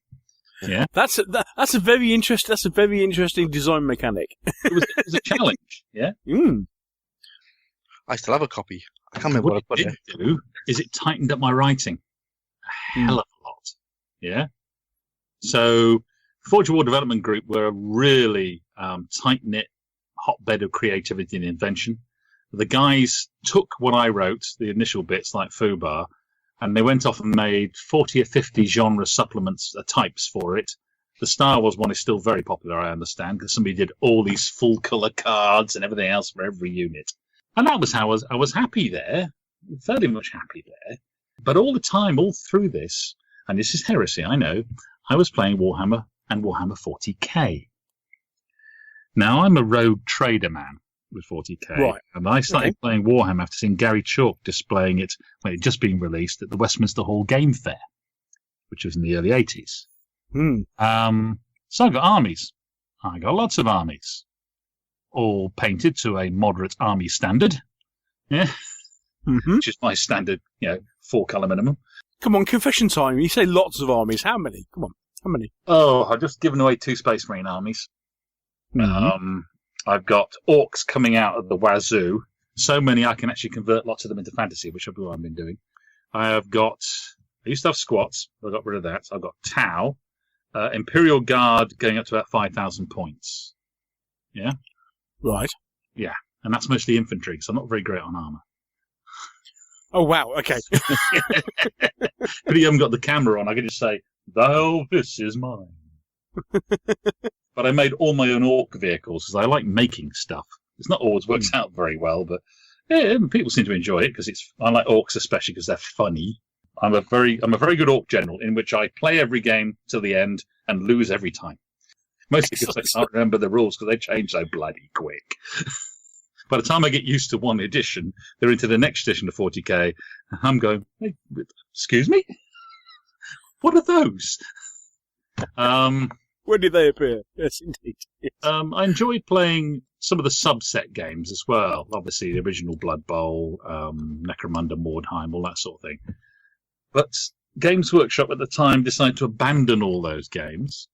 Yeah, that's a very interesting design mechanic. It was a challenge. Yeah. I still have a copy. I can't remember what I put it do is it tightened up my writing a hell of a lot. Yeah. So Forge of War Development Group were a really tight-knit hotbed of creativity and invention. The guys took what I wrote, the initial bits like Fubar, and they went off and made 40 or 50 genre supplements, types for it. The Star Wars one is still very popular, I understand, because somebody did all these full-colour cards and everything else for every unit. And that was how I was happy there, very much happy there. But all the time, all through this, and this is heresy, I know, I was playing Warhammer and Warhammer 40K. Now, I'm a rogue trader man with 40K. Right. And I started playing Warhammer after seeing Gary Chalk displaying it when it had just been released at the Westminster Hall Game Fair, which was in the early 80s. So I got armies. I got lots of armies. All painted to a moderate army standard. Yeah. Which is my standard, 4-colour minimum. Come on, confession time. You say lots of armies. How many? Come on. How many? Oh, I've just given away 2 Space Marine armies. I've got orcs coming out of the wazoo. So many I can actually convert lots of them into fantasy, which I've been doing. I used to have squats. I got rid of that. I've got Tau, Imperial Guard going up to about 5,000 points. Yeah? Right. Yeah. And that's mostly infantry, so I'm not very great on armour. Oh, wow. Okay. But you haven't got the camera on. I can just say, "Thou, this is mine." But I made all my own orc vehicles because I like making stuff. It's not always works out very well, but yeah, people seem to enjoy it because I like orcs especially because they're funny. I'm a very good orc general in which I play every game to the end and lose every time. Mostly because I can't remember the rules because they change so bloody quick. By the time I get used to one edition, they're into the next edition of 40k. And I'm going, hey, excuse me? What are those? When did they appear? Yes, indeed. Yes. I enjoyed playing some of the subset games as well. Obviously, the original Blood Bowl, Necromunda, Mordheim, all that sort of thing. But Games Workshop at the time decided to abandon all those games.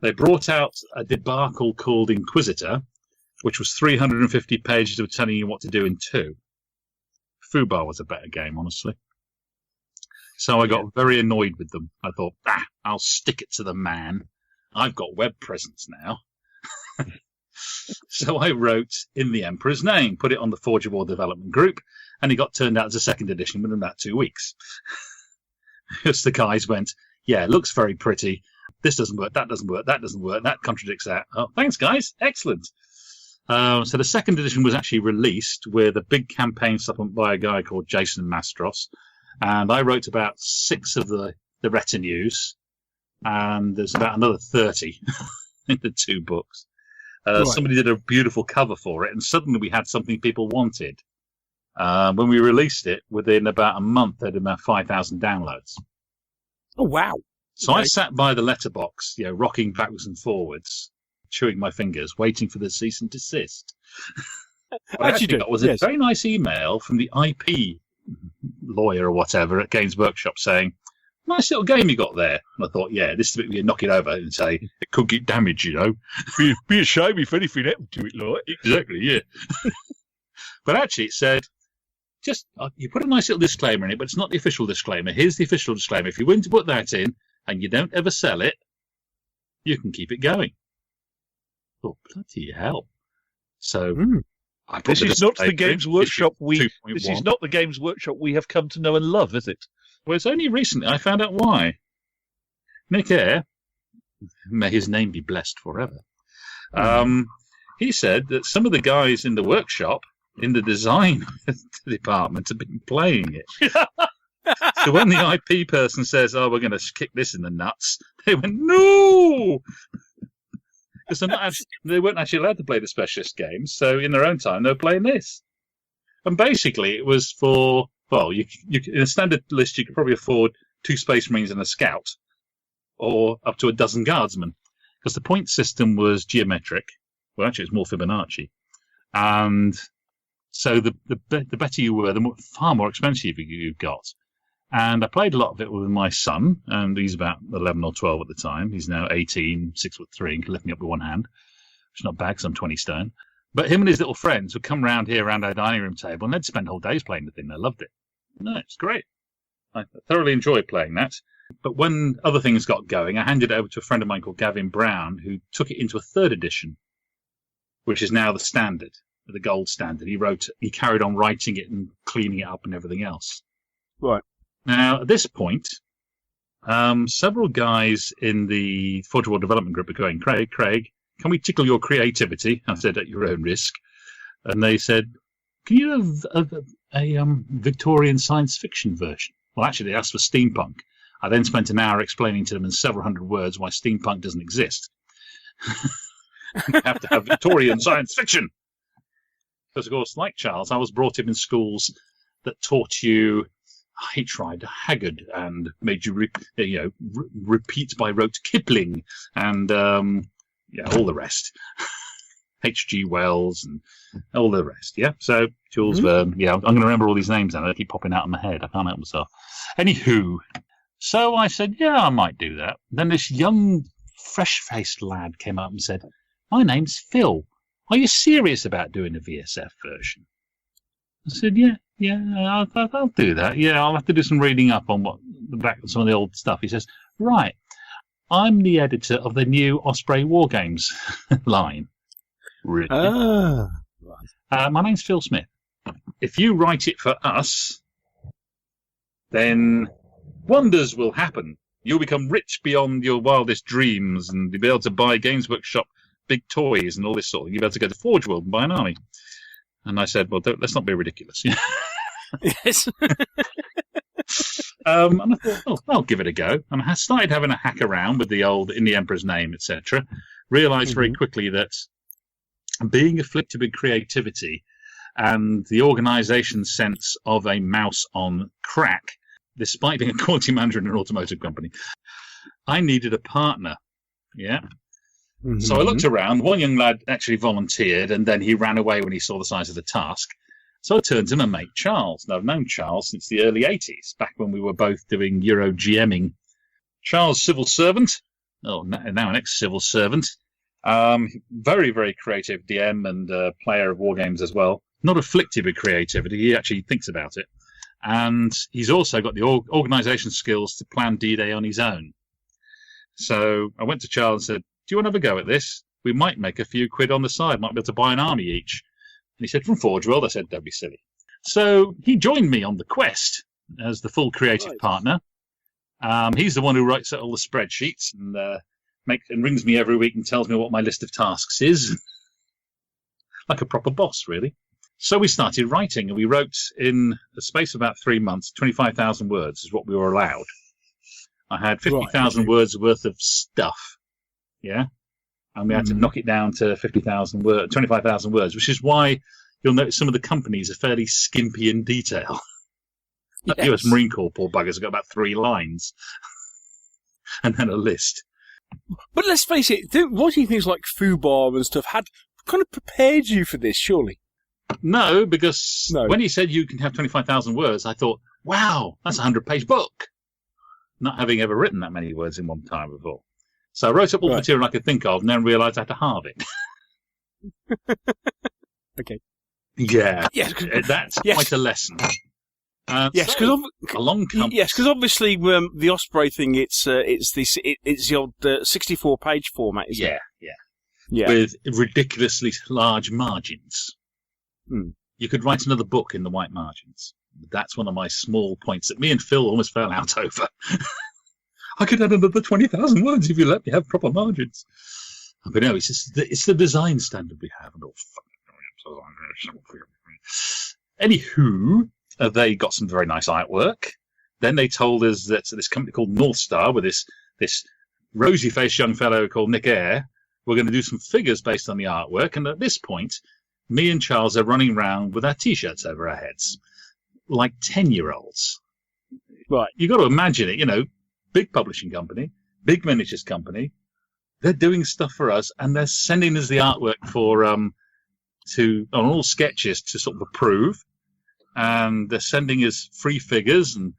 They brought out a debacle called Inquisitor, which was 350 pages of telling you what to do in 2. Fubar was a better game, honestly. So I got very annoyed with them. I thought, I'll stick it to the man. I've got web presence now. So I wrote In the Emperor's Name, put it on the Forge of War development group, and it got turned out as a second edition within about 2 weeks. Because the guys went, yeah, it looks very pretty. This doesn't work, that doesn't work, that doesn't work, that contradicts that. Oh, thanks, guys. Excellent. So the second edition was actually released with a big campaign supplement by a guy called Jason Mastros. And I wrote about 6 of the retinues. And there's about another 30 in the 2 books. Right. Somebody did a beautiful cover for it, and suddenly we had something people wanted. When we released it, within about a month, they had about 5,000 downloads. Oh, wow. So okay. I sat by the letterbox, rocking backwards and forwards, chewing my fingers, waiting for the cease and desist. What I actually got was a very nice email from the IP lawyer or whatever at Games Workshop saying, nice little game you got there. And I thought, this is the bit where you knock it over and say, it could get damaged, Be a shame if anything happened to it, like. Exactly, yeah. But actually it said, just, you put a nice little disclaimer in it, but it's not the official disclaimer. Here's the official disclaimer. If you win to put that in and you don't ever sell it, you can keep it going. Oh, bloody hell. So... This is not the Games Workshop This is not the Games Workshop we have come to know and love, is it? Well, it's only recently I found out why. Nick Eyre, may his name be blessed forever, he said that some of the guys in the workshop, in the design department, have been playing it. So when the IP person says, we're going to kick this in the nuts, they went, no! Because they weren't actually allowed to play the specialist games, so in their own time they were playing this. And basically it was for, you in a standard list you could probably afford 2 Space Marines and a Scout, or up to a dozen Guardsmen, because the point system was geometric. Well, actually it's more Fibonacci. And so the better you were, the far more expensive you got. And I played a lot of it with my son, and he's about 11 or 12 at the time. He's now 18, 6'3", and can lift me up with one hand, which is not bad because I'm 20 stone. But him and his little friends would come round here, around our dining room table, and they'd spend whole days playing the thing. They loved it. No, it's great. I thoroughly enjoyed playing that. But when other things got going, I handed it over to a friend of mine called Gavin Brown, who took it into a 3rd edition, which is now the standard, the gold standard. He carried on writing it and cleaning it up and everything else. Right. Now, at this point, several guys in the Forge of War development group are going, Craig, can we tickle your creativity? I said, at your own risk. And they said, can you have a Victorian science fiction version? Well, actually, they asked for steampunk. I then spent an hour explaining to them in several hundred words why steampunk doesn't exist. You have to have Victorian science fiction. Because, of course, like Charles, I was brought up in schools that taught you H. Haggard and made you repeat by rote Kipling and all the rest. H.G. Wells and all the rest. Yeah. So Jules Verne. Yeah, I'm going to remember all these names now. They keep popping out in my head. I can't help myself. Anywho, so I said, I might do that. Then this young, fresh-faced lad came up and said, my name's Phil. Are you serious about doing a VSF version? I said, yeah, I'll do that. Yeah, I'll have to do some reading up on some of the old stuff. He says, right, I'm the editor of the new Osprey Wargames line. Really? My name's Phil Smith. If you write it for us, then wonders will happen. You'll become rich beyond your wildest dreams, and you'll be able to buy Games Workshop big toys and all this sort of thing. You'll be able to go to Forge World and buy an army. And I said, well, let's not be ridiculous. Yes. And I thought, oh, I'll give it a go. And I started having a hack around with the old In the Emperor's Name, etc. Realised very quickly that being afflicted with creativity and the organisation sense of a mouse on crack, despite being a quality manager in an automotive company, I needed a partner. Yeah. So I looked around. One young lad actually volunteered, and then he ran away when he saw the size of the task. So I turned to my mate Charles. Now, I've known Charles since the early 80s, back when we were both doing Euro GMing. Charles, civil servant. Oh, now an ex-civil servant. Very, very creative DM and player of war games as well. Not afflicted with creativity. He actually thinks about it. And he's also got the organisation skills to plan D-Day on his own. So I went to Charles and said, do you want to have a go at this? We might make a few quid on the side. Might be able to buy an army each. And he said, from Forge World. I said, don't be silly. So he joined me on the quest as the full creative partner. He's the one who writes out all the spreadsheets and rings me every week and tells me what my list of tasks is. Like a proper boss, really. So we started writing, and we wrote in the space of about 3 months, 25,000 words is what we were allowed. I had 50,000 words worth of stuff. Yeah. And we had to knock it down to 25,000 words, which is why you'll notice some of the companies are fairly skimpy in detail. Yes. The US Marine Corps, poor buggers, have got about 3 lines. And then a list. But let's face it, watching things like FUBAR and stuff had kind of prepared you for this, surely. No, because when he said you can have 25,000 words, I thought, wow, that's a 100-page book. Not having ever written that many words in one time before. So I wrote up all the material I could think of, and then realised I had to halve it. Okay. Yeah. Yes, that's quite a lesson. Yes, because obviously the Osprey thing, it's the old 64-page format, isn't it? Yeah. With ridiculously large margins. You could write another book in the white margins. That's one of my small points that me and Phil almost fell out over. I could add another 20,000 words if you let me have proper margins. But no, it's the design standard we have. And anywho, they got some very nice artwork. Then they told us that this company called North Star, with this rosy-faced young fellow called Nick Eyre, were going to do some figures based on the artwork. And at this point, me and Charles are running around with our T-shirts over our heads, like 10-year-olds. Right. You got to imagine it, big publishing company, big miniatures company. They're doing stuff for us, and they're sending us the artwork for on all sketches to sort of approve, and they're sending us free figures and.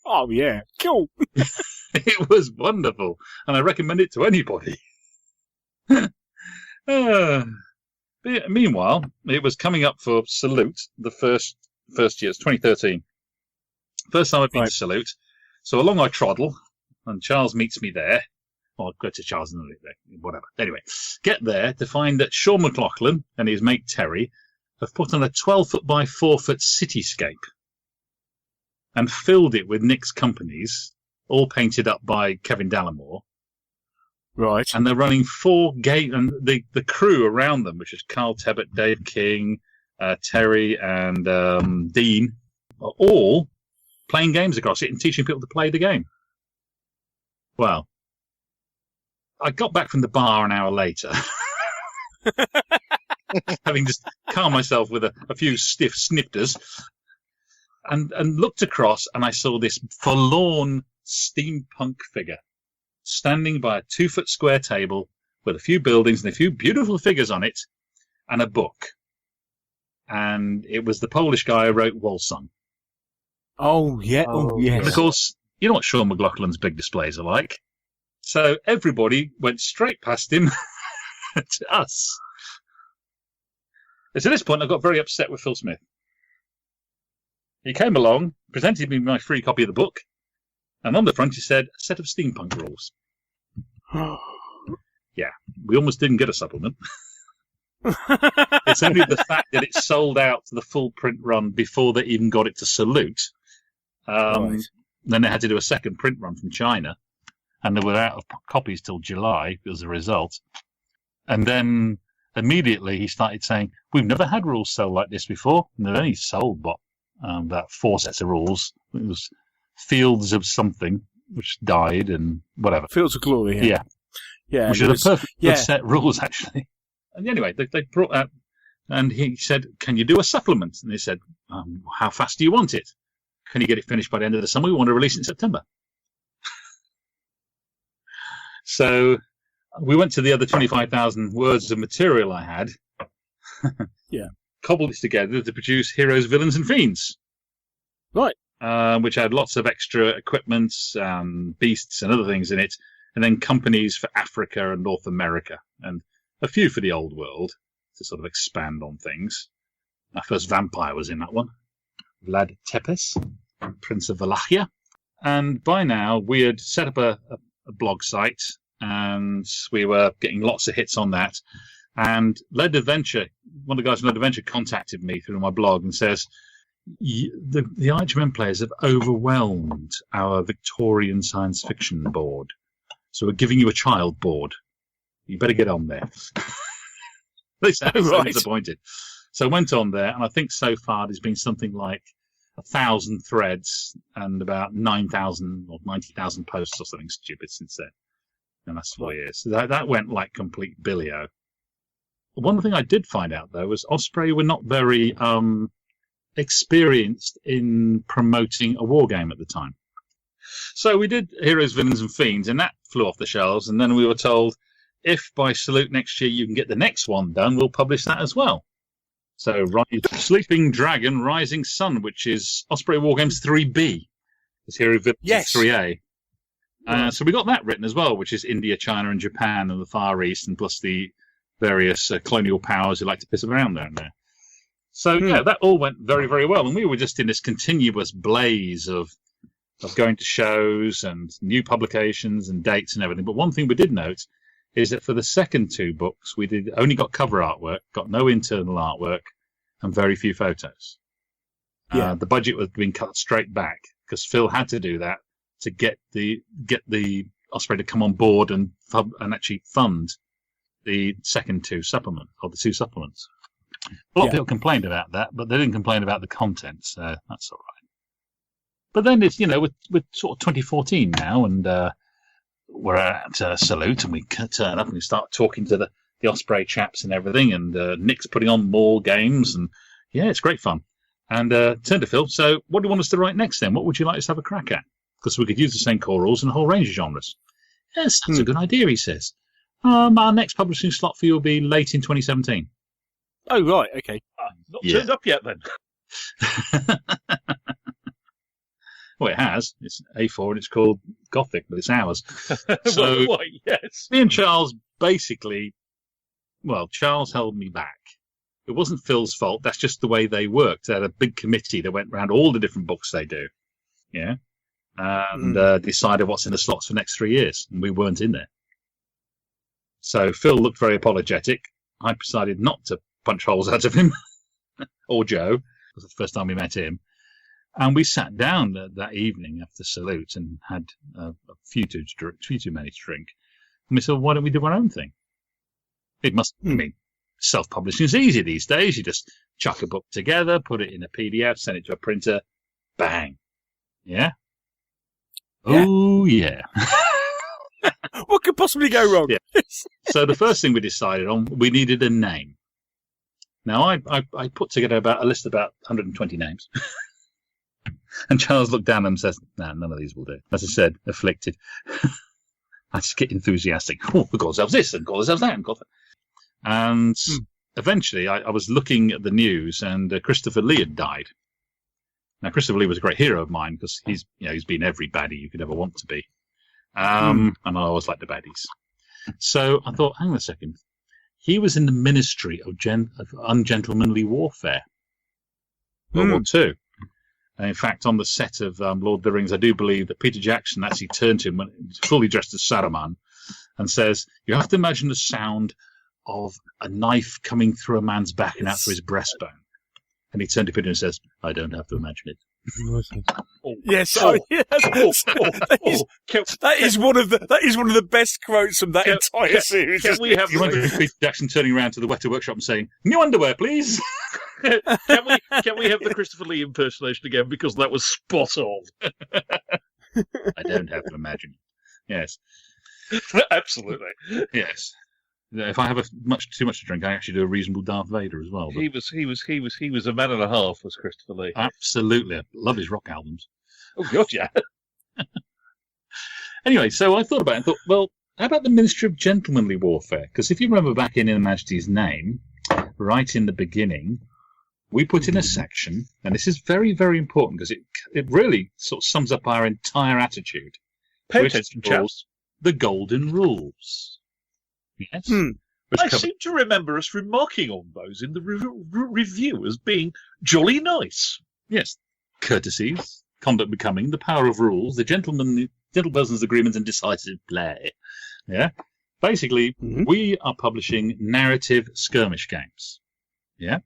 Oh yeah, cool! It was wonderful, and I recommend it to anybody. Meanwhile, it was coming up for Salute, the first year. It's 2013. First time I've been to Salute. So along I troddle, and Charles meets me there. Or I'll go to Charles and whatever. Anyway, get there to find that Sean McLaughlin and his mate Terry have put on a 12-foot by 4-foot cityscape and filled it with Nick's companies, all painted up by Kevin Dallimore. Right. And they're running 4 games, and the crew around them, which is Carl Tebbett, Dave King, Terry, and Dean, are all playing games across it and teaching people to play the game. Well, I got back from the bar an hour later, having just calmed myself with a few stiff snifters, and looked across, and I saw this forlorn steampunk figure standing by a 2-foot square table with a few buildings and a few beautiful figures on it and a book. And it was the Polish guy who wrote Walsung. Oh, yeah. Oh, yes. And of course, you know what Sean McLaughlin's big displays are like. So everybody went straight past him to us. It's at this point I got very upset with Phil Smith. He came along, presented me my free copy of the book, and on the front he said, a set of steampunk rules. Yeah, we almost didn't get a supplement. It's only the fact that it sold out to the full print run before they even got it to Salute. Right. Then they had to do a second print run from China, and they were out of copies till July as a result. And then immediately he started saying, we've never had rules sell like this before. And they've only sold about 4 sets of rules. It was Fields of something, which died, and whatever. Fields of Glory, yeah. Yeah, which is a perfect good set of rules, actually. And anyway, they brought out, and he said, can you do a supplement? And they said, how fast do you want it? Can you get it finished by the end of the summer? We want to release it in September. So we went to the other 25,000 words of material I had. Yeah. Cobbled this together to produce Heroes, Villains, and Fiends. Right. Which had lots of extra equipment, beasts and other things in it. And then companies for Africa and North America. And a few for the old world to sort of expand on things. My first vampire was in that one. Vlad Tepes, Prince of Wallachia. And by now we had set up a blog site, and we were getting lots of hits on that. And Led Adventure, one of the guys from Led Adventure contacted me through my blog and says, the IHMM players have overwhelmed our Victorian science fiction board. So we're giving you a child board. You better get on there. They sounded so disappointed. So I went on there, and I think so far there's been something like 1,000 threads and about 9,000 or 90,000 posts or something stupid since then. And that's 4 years. So that went like complete billio. One thing I did find out, though, was Osprey were not very experienced in promoting a war game at the time. So we did Heroes, Villains, and Fiends, and that flew off the shelves. And then we were told, if by Salute next year you can get the next one done, we'll publish that as well. So Sleeping Dragon, Rising Sun, which is Osprey War Games 3B. It's Hero Villains 3A. So we got that written as well, which is India, China, and Japan, and the Far East, and plus the various colonial powers who like to piss around there and there. So, yeah, that all went very, very well. And we were just in this continuous blaze of going to shows and new publications and dates and everything. But one thing we did note is that for the second 2 books, we only got cover artwork, got no internal artwork, and very few photos. Yeah. The budget was being cut straight back because Phil had to do that to get the Osprey to come on board and actually fund the second 2 supplement, or the 2 supplements. A lot of people complained about that, but they didn't complain about the content, so that's all right. But then it's, we're sort of 2014 now, and we're at Salute, and we turn up and we start talking to the Osprey chaps and everything, and Nick's putting on more games, and yeah, it's great fun. And turn to Phil, so what do you want us to write next then? What would you like us to have a crack at? Because we could use the same core rules in a whole range of genres. Yes, that's a good idea, he says. Our next publishing slot for you will be late in 2017. Oh, right, okay. Not turned up yet, then. Well, it has. It's A4 and it's called Gothic, but it's ours. So, well, yes. Me and Charles basically, Charles held me back. It wasn't Phil's fault. That's just the way they worked. They had a big committee that went around all the different books they do. Yeah. And decided what's in the slots for the next 3 years. And we weren't in there. So Phil looked very apologetic. I decided not to punch holes out of him. Or Joe. It was the first time we met him. And we sat down that evening after Salute and had a few too many to drink. And we said, why don't we do our own thing? It must, self-publishing is easy these days. You just chuck a book together, put it in a PDF, send it to a printer, bang. Yeah? Oh, yeah. What could possibly go wrong? Yeah. So the first thing we decided on, we needed a name. Now, I put together a list of about 120 names. And Charles looked down and says, nah, none of these will do. As I said, afflicted. I just get enthusiastic. Oh, we've got ourselves this and got ourselves that and got that. And eventually I was looking at the news, and Christopher Lee had died. Now, Christopher Lee was a great hero of mine because he's been every baddie you could ever want to be. And I always liked the baddies. So I thought, hang on a second. He was in the Ministry of Ungentlemanly Warfare, World War II. And in fact, on the set of Lord of the Rings, I do believe that Peter Jackson actually turned to him when he was fully dressed as Saruman and says, you have to imagine the sound of a knife coming through a man's back and out through his breastbone. And he turned to Peter and says, I don't have to imagine it. Yes, that is one of the best quotes from that entire series. Can we have Peter Jackson turning around to the Weta Workshop and saying, "New underwear, please"? Can we have the Christopher Lee impersonation again, because that was spot on. I don't have to imagine. Yes, absolutely. Yes. If I have too much to drink, I actually do a reasonable Darth Vader as well. But He was a man and a half, was Christopher Lee. Absolutely, I love his rock albums. Oh God, yeah. Anyway, so I thought about it and thought, well, how about the Ministry of Gentlemanly Warfare? Because if you remember back in Majesty's name, right in the beginning, we put in a section, and this is very, very important because it really sort of sums up our entire attitude. Pay attention, chaps. The Golden Rules. Yes. I seem to remember us remarking on those in the review as being jolly nice. Yes. Courtesies, conduct becoming, the power of rules, the gentleperson's agreement, and decisive play. Yeah. Basically, we are publishing narrative skirmish games. Yeah.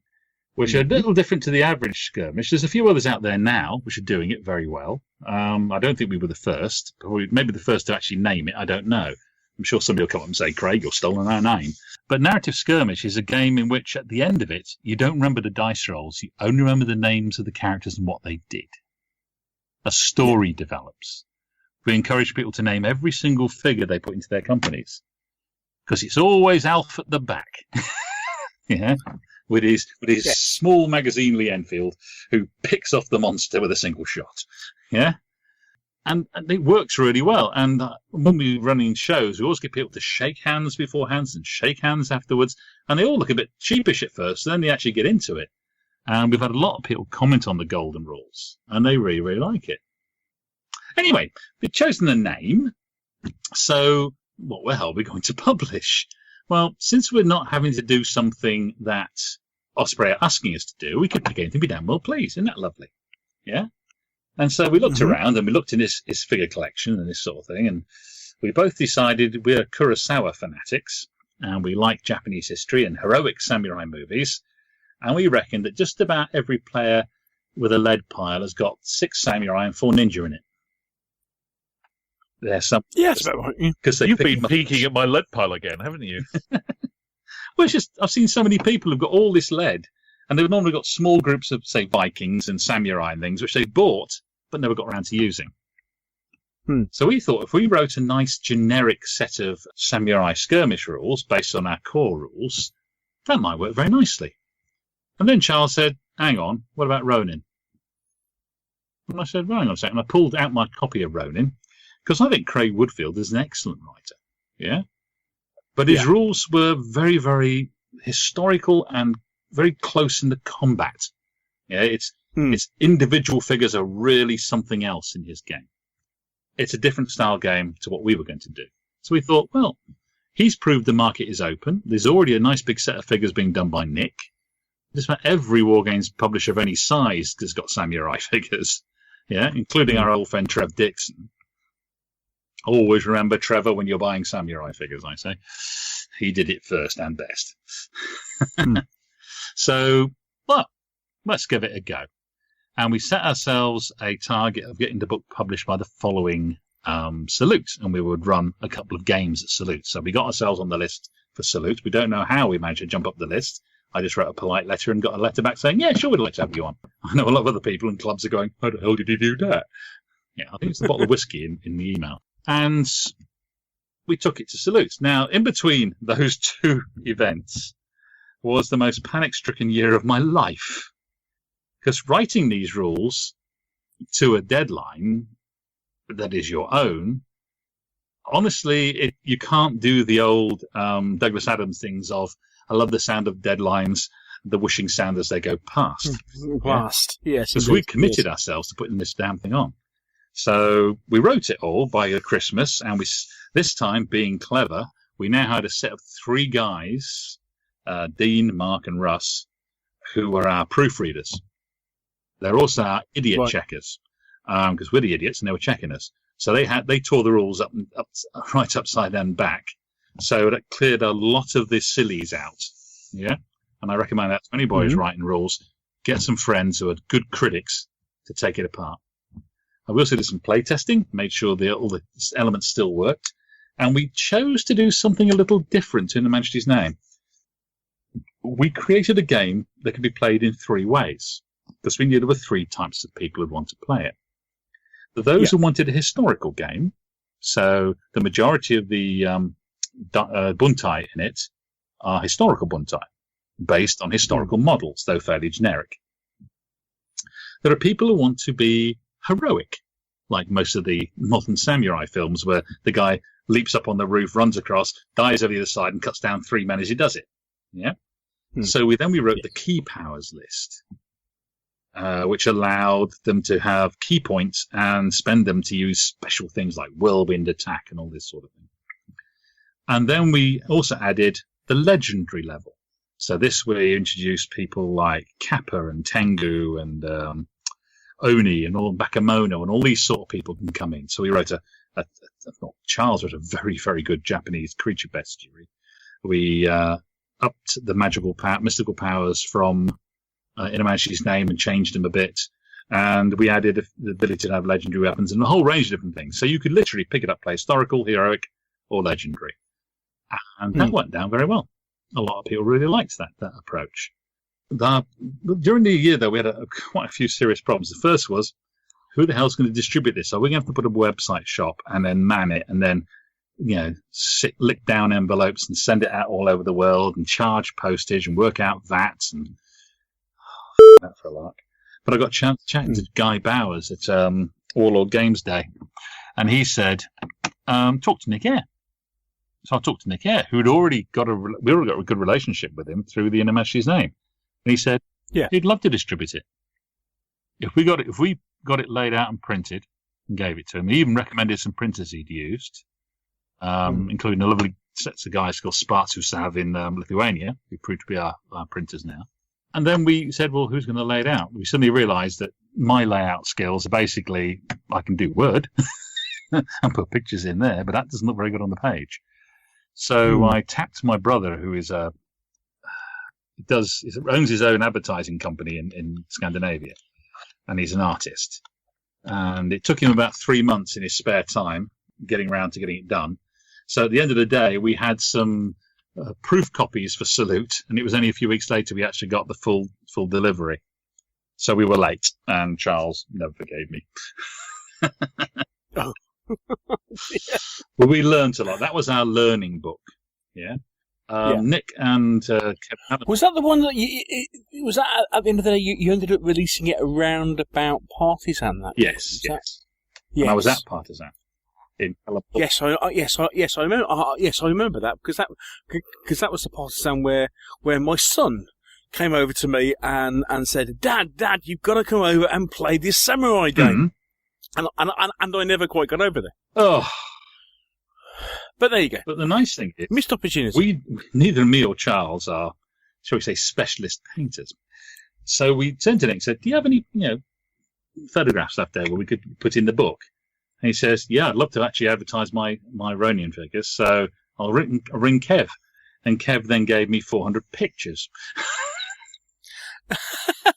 Which are a little different to the average skirmish. There's a few others out there now which are doing it very well. I don't think we were the first. Maybe the first to actually name it. I don't know. I'm sure somebody will come up and say, Craig, you're stolen our name. But narrative skirmish is a game in which, at the end of it, you don't remember the dice rolls. You only remember the names of the characters and what they did. A story develops. We encourage people to name every single figure they put into their companies, because it's always Alf at the back. Yeah, with his small magazine Lee Enfield, who picks off the monster with a single shot. Yeah. And it works really well. And when we're running shows, we always get people to shake hands beforehand and shake hands afterwards. And they all look a bit cheapish at first, then they actually get into it. And we've had a lot of people comment on the Golden Rules, and they really, really like it. Anyway, we've chosen a name. So what the hell are we going to publish? Well, since we're not having to do something that Osprey are asking us to do, we could pick anything we damn well please. Isn't that lovely? Yeah? And so we looked around and we looked in his figure collection and this sort of thing, and we both decided we're Kurosawa fanatics and we like Japanese history and heroic samurai movies, and we reckon that just about every player with a lead pile has got 6 samurai and 4 ninja in it. There's some. Yes, because you've been peeking at my lead pile again, haven't you? Well, it's just I've seen so many people who've got all this lead, and they've normally got small groups of, say, Vikings and samurai and things, which they've bought but never got around to using. So we thought if we wrote a nice generic set of samurai skirmish rules based on our core rules, that might work very nicely. And then Charles said, hang on, what about Ronin? And I said, well, hang on a second. I pulled out my copy of Ronin, because I think Craig Woodfield is an excellent writer. Yeah? But his rules were very, very historical and very close in the combat. Yeah, its individual figures are really something else in his game. It's a different style game to what we were going to do. So we thought, well, he's proved the market is open. There's already a nice big set of figures being done by Nick. Just about every Wargames publisher of any size has got samurai figures, yeah, including our old friend Trev Dixon. Always remember Trevor when you're buying samurai figures, I say. He did it first and best. So, well, let's give it a go. And we set ourselves a target of getting the book published by the following Salute, and we would run a couple of games at Salute. So we got ourselves on the list for Salute. We don't know how we managed to jump up the list. I just wrote a polite letter and got a letter back saying, yeah, sure, we'd like to have you on. I know a lot of other people in clubs are going, how the hell did you do that? Yeah, I think it's a bottle of whiskey in the email. And we took it to Salute. Now, in between those two events was the most panic-stricken year of my life. Because writing these rules to a deadline that is your own, honestly, you can't do the old Douglas Adams things of, I love the sound of deadlines, the whooshing sound as they go past. Past, yes. Because we committed ourselves to putting this damn thing on. So we wrote it all by Christmas, and this time, being clever, we now had a set of 3 guys, Dean, Mark, and Russ, who were our proofreaders. They're also our idiot checkers, because we're the idiots and they were checking us. So they tore the rules up right upside and back. So that cleared a lot of the sillies out. Yeah, and I recommend that to anybody who's writing rules. Get some friends who are good critics to take it apart. I also did some play testing, made sure all the elements still worked, and we chose to do something a little different in the Majesty's name. We created a game that could be played in 3 ways, because we knew there were 3 types of people who'd want to play it. For those who wanted a historical game, so the majority of the buntai in it are historical buntai, based on historical models, though fairly generic. There are people who want to be heroic, like most of the modern samurai films, where the guy leaps up on the roof, runs across, dies over the other side, and cuts down 3 men as he does it. Yeah. So we wrote the key powers list, which allowed them to have key points and spend them to use special things like whirlwind attack and all this sort of thing. And then we also added the legendary level. So this we introduced people like Kappa and Tengu and Oni and all Bakemono and all these sort of people can come in. So we wrote Charles wrote a very, very good Japanese creature bestiary. We upped the mystical powers from in a Majesty's name and changed them a bit. And we added the ability to have legendary weapons and a whole range of different things. So you could literally pick it up, play historical, heroic, or legendary. And that went down very well. A lot of people really liked that approach. During the year, though, we had quite a few serious problems. The first was, who the hell's going to distribute this? So we're going to have to put a website shop and then man it and then, lick down envelopes and send it out all over the world and charge postage and work out VAT and that for a lark. But I got chatting to Guy Bowers at Warlord Games Day, and he said, talk to Nick Eyre. So I talked to Nick Eyre, who'd already got a good relationship with him through the Inner Majesty's name. And he said, he'd love to distribute it. If we got it laid out and printed and gave it to him, he even recommended some printers he'd used, including a lovely sets of guys called Spartusav in Lithuania, who proved to be our printers now. And then we said, well, who's going to lay it out? We suddenly realised that my layout skills are basically, I can do Word and put pictures in there, but that doesn't look very good on the page. So I tapped my brother, who is owns his own advertising company in Scandinavia, and he's an artist. And it took him about 3 months in his spare time getting around to getting it done. So at the end of the day, we had some proof copies for Salute, and it was only a few weeks later we actually got the full delivery. So we were late, and Charles never forgave me. Oh. Well, we learned a lot. That was our learning book. Yeah. Nick and Kevin. Was that the one that was that at the end of the day you ended up releasing it around about Partisan? Yes. Yes. I was at Partisan. Yes, I remember. Yes, I remember that because that was the Partisan where my son came over to me and said, Dad, you've got to come over and play this samurai game. And I never quite got over there. Oh. But there you go. But the nice thing is, missed opportunity. Neither me or Charles are, shall we say, specialist painters. So we turned to Nick and said, do you have any, photographs left there where we could put in the book? And he says, yeah, I'd love to actually advertise my Ronian figures. So I'll ring Kev. And Kev then gave me 400 pictures.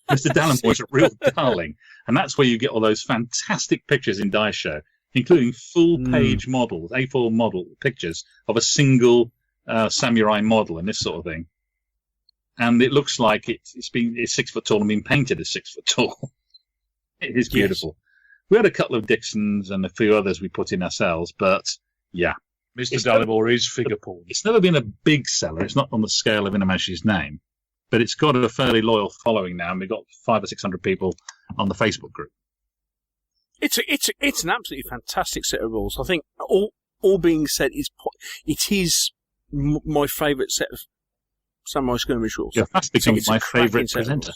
Mr. Dallenmore was a real darling. And that's where you get all those fantastic pictures in Daisho, including full-page models, A4 model pictures of a single samurai model and this sort of thing. And it looks like it's 6 foot tall and been painted as 6 foot tall. It is beautiful. Yes. We had a couple of Dixons and a few others we put in ourselves, but yeah. Mr. Dallenmore is figure porn. It's never been a big seller. It's not on the scale of Inamaji's name. But it's got a fairly loyal following now, and we've got 500 or 600 people on the Facebook group. It's an absolutely fantastic set of rules. I think all being said, it is my favourite set of Samurai Skirmish rules. Yeah, that's become my favourite presenter.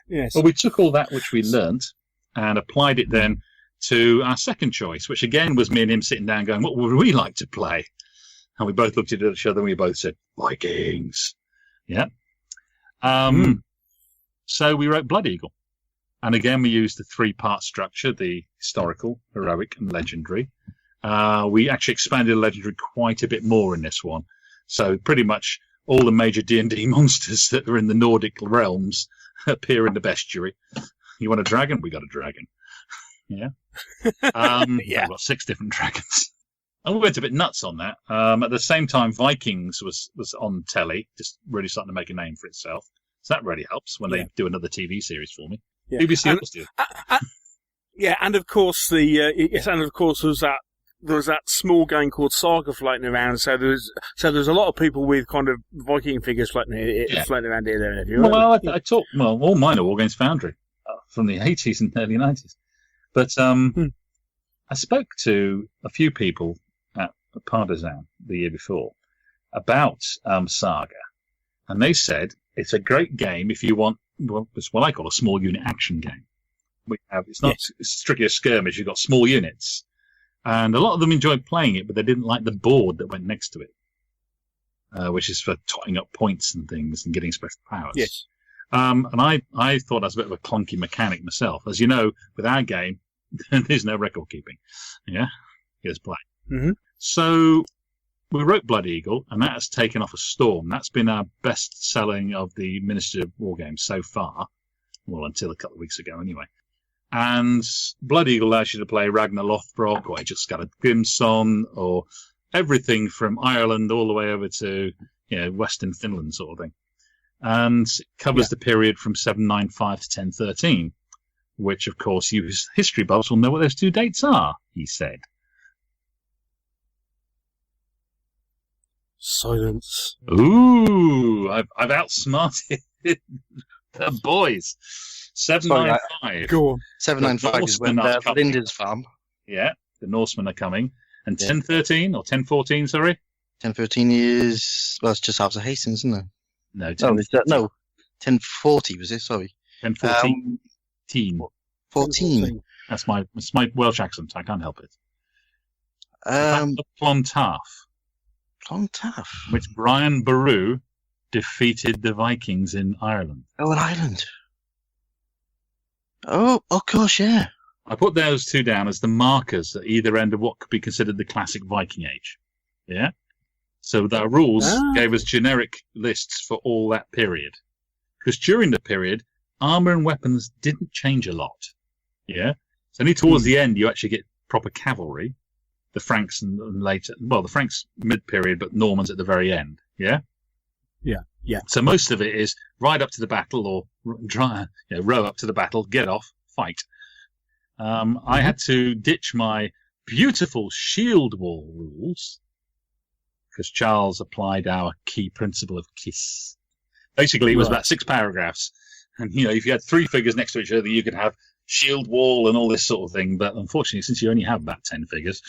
Yes. Well, we took all that which we learnt and applied it then to our second choice, which again was me and him sitting down going, what would we like to play? And we both looked at each other and we both said, Vikings. Yeah. So we wrote Blood Eagle. And again, we used the 3-part structure, the historical, heroic, and legendary. We actually expanded the legendary quite a bit more in this one. So pretty much all the major D&D monsters that are in the Nordic realms appear in the bestiary. You want a dragon? We got a dragon. Yeah. Yeah. We've got 6 different dragons. And we went a bit nuts on that. At the same time, Vikings was on telly, just really starting to make a name for itself. So that really helps when they do another TV series for me. Yeah. BBC always do. And of course there was that small game called Saga floating around. So there's a lot of people with kind of Viking figures floating around here, there, and everywhere. Well, I talked. Well, all mine are War Games Foundry from the 80s and early 90s. But I spoke to a few people at Partisan the year before about Saga, and they said it's a great game if you want. Well, it's what I call a small unit action game. It's not strictly a skirmish. You've got small units, and a lot of them enjoyed playing it, but they didn't like the board that went next to it, which is for totting up points and things and getting special powers. Yes. And I thought that was a bit of a clunky mechanic myself. As you know, with our game, there's no record keeping. Yeah, here's play. Mm-hmm. So we wrote Blood Eagle, and that has taken off a storm. That's been our best selling of the Ministry of War games so far. Well, until a couple of weeks ago, anyway. And Blood Eagle allows you to play Ragnar Lothbrok or just got a Grimson or everything from Ireland all the way over to Western Finland sort of thing. And it covers the period from 795 to 1013, which, of course, you history buffs will know what those 2 dates are, he said. Silence. Ooh, I've outsmarted the boys. 795. Go on. 795 is when Linda's farm. Yeah, the Norsemen are coming. And 1013 or 1014, sorry? 1013 is, well, it's just after Hastings, isn't it? No, 1040 was it? Sorry. 1014. 14. That's my Welsh accent. I can't help it. Clontarf. Clontarf. Which Brian Boru defeated the Vikings in Ireland. Oh, in Ireland. Oh, of course, yeah. I put those 2 down as the markers at either end of what could be considered the classic Viking age. Yeah? So the rules gave us generic lists for all that period. Because during the period, armor and weapons didn't change a lot. Yeah? So only towards the end you actually get proper cavalry. The Franks and later, well, the Franks mid-period, but Normans at the very end. Yeah? Yeah, yeah. So most of it is ride up to the battle or row up to the battle, get off, fight. I had to ditch my beautiful shield wall rules because Charles applied our key principle of KISS. Basically, it was about 6 paragraphs. And, if you had 3 figures next to each other, you could have shield wall and all this sort of thing. But unfortunately, since you only have about 10 figures,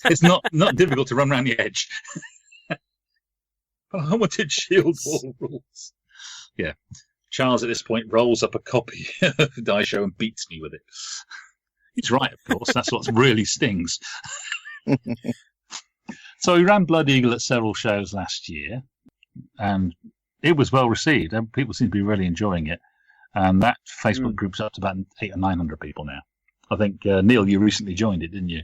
it's not difficult to run around the edge. But I wanted shield wall rules. Yeah. Charles, at this point, rolls up a copy of Daisho and beats me with it. He's right, of course. That's what really stings. So we ran Blood Eagle at several shows last year, and it was well received. People seem to be really enjoying it. And that Facebook group's up to about 800 or 900 people now. I think, Neil, you recently joined it, didn't you?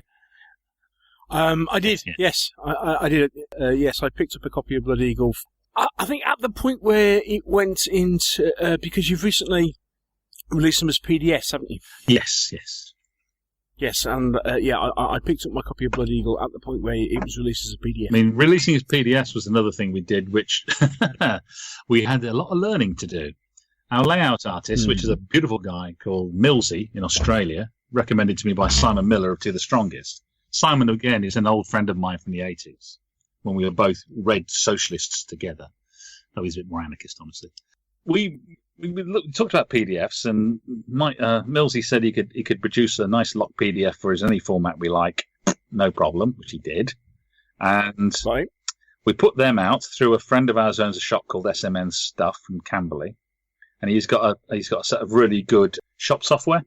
I did, yes. I did. Yes, I picked up a copy of Blood Eagle. I think at the point where it went into, because you've recently released them as PDFs, haven't you? Yes, yes. Yes, and I picked up my copy of Blood Eagle at the point where it was released as a PDF. I mean, releasing as PDFs was another thing we did, which we had a lot of learning to do. Our layout artist, which is a beautiful guy called Millsy in Australia, recommended to me by Simon Miller of To the Strongest. Simon, again, is an old friend of mine from the 80s, when we were both Red Socialists together. Though he's a bit more anarchist, honestly. We talked about PDFs, and Millsy said he could produce a nice lock PDF for us in any format we like, no problem, which he did. And we put them out through a friend of ours who owns a shop called SMN Stuff from Camberley. and he's got a set of really good shop software,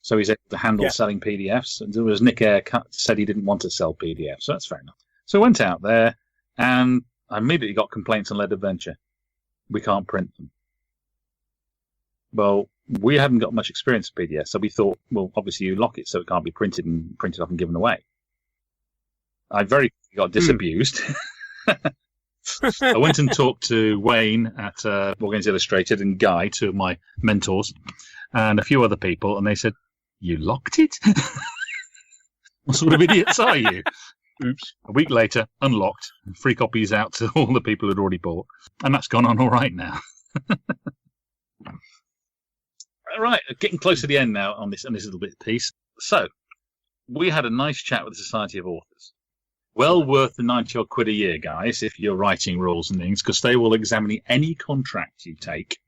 so he's able to handle selling PDFs. And there was Nick Eyre said he didn't want to sell PDFs, so that's fair enough. So I went out there, and I immediately got complaints on Lead Adventure. We can't print them. Well, we hadn't got much experience with PDFs, so we thought, well, obviously you lock it so it can't be printed off and given away. I very quickly got disabused. I went and talked to Wayne at Morgan's Illustrated and Guy, two of my mentors, and a few other people, and they said, "You locked it? What sort of idiots are you?" Oops. A week later, unlocked, free copies out to all the people who'd already bought, and that's gone on all right now. All right, getting close to the end now on this little bit piece. So, we had a nice chat with the Society of Authors. Well worth the 90-odd quid a year, guys, if you're writing rules and things, because they will examine any contract you take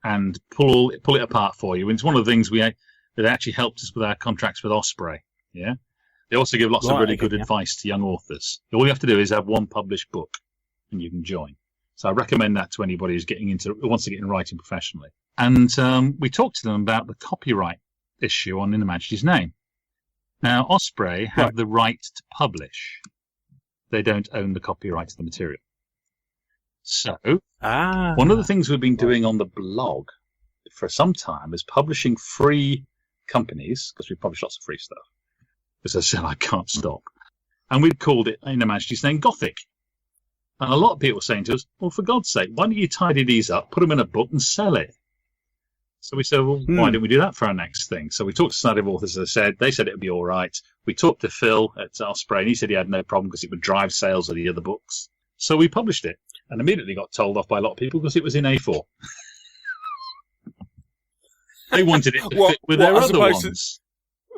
and pull it apart for you. And it's one of the things that actually helped us with our contracts with Osprey. Yeah, they also give lots of really good advice to young authors. All you have to do is have one published book, and you can join. So I recommend that to anybody who wants to get into writing professionally. And we talked to them about the copyright issue on In Her Majesty's Name. Now, Osprey have the right to publish. They don't own the copyright to the material. So, one of the things we've been doing on the blog for some time is publishing free companies, because we publish lots of free stuff. As I said, I can't stop. And we've called it, In Her Majesty's Name, Gothic. And a lot of people were saying to us, well, for God's sake, why don't you tidy these up, put them in a book and sell it? So we said, well, why don't we do that for our next thing? So we talked to Society of Authors, as I said. They said it would be all right. We talked to Phil at Osprey, and he said he had no problem because it would drive sales of the other books. So we published it, and immediately got told off by a lot of people because it was in A4. They wanted it to fit with their other ones.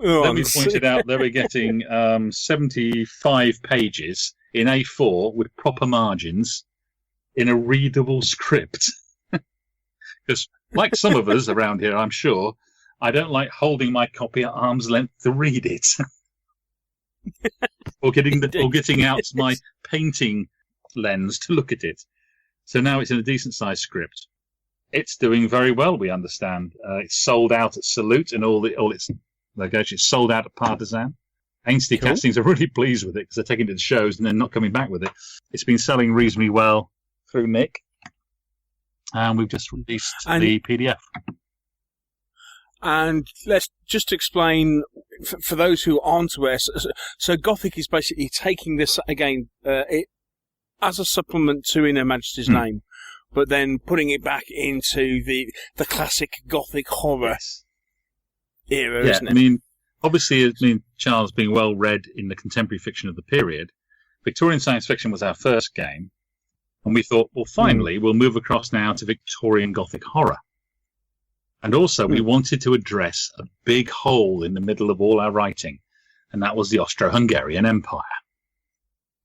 Then we pointed out they were getting 75 pages in A4 with proper margins in a readable script. Because, like some of us around here, I'm sure, I don't like holding my copy at arm's length to read it. or getting out my painting lens to look at it. So now it's in a decent-sized script. It's doing very well, we understand. It's sold out at Salute and all its locations. It's sold out at Partisan. Ainsley Castings are really pleased with it because they're taking it to the shows and then not coming back with it. It's been selling reasonably well through Nick. And we've just released the PDF. And let's just explain, for those who aren't aware, so Gothic is basically taking this, again, as a supplement to In Her Majesty's Name, but then putting it back into the classic Gothic horror era, isn't it? I mean, obviously, Charles being well read in the contemporary fiction of the period, Victorian science fiction was our first game. And we thought, well, finally, we'll move across now to Victorian Gothic horror. And also, we wanted to address a big hole in the middle of all our writing, and that was the Austro-Hungarian Empire.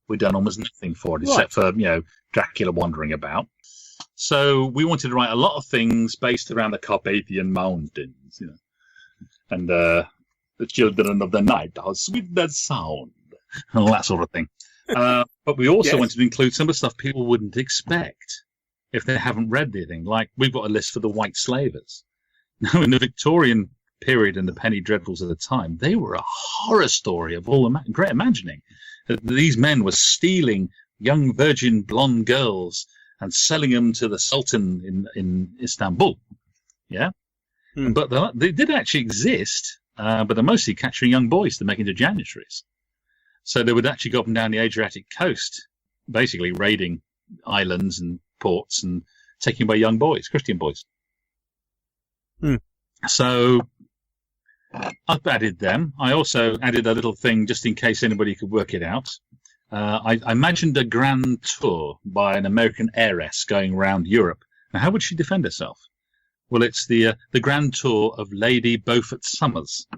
We'd done almost nothing for it, except for, Dracula wandering about. So we wanted to write a lot of things based around the Carpathian Mountains, and the children of the night, how sweet that sound, and all that sort of thing. But we also wanted to include some of the stuff people wouldn't expect if they haven't read anything. Like, we've got a list for the White Slavers. Now, in the Victorian period and the Penny Dreadfuls of the time, they were a horror story of all great imagining. These men were stealing young virgin blonde girls and selling them to the Sultan in Istanbul. Yeah? But they did actually exist, but they're mostly capturing young boys to make into janissaries. So they would actually go up and down the Adriatic coast, basically raiding islands and ports and taking away young boys, Christian boys. So I've added them. I also added a little thing just in case anybody could work it out. I imagined a grand tour by an American heiress going around Europe. Now, how would she defend herself? Well, it's the grand tour of Lady Beaufort Summers.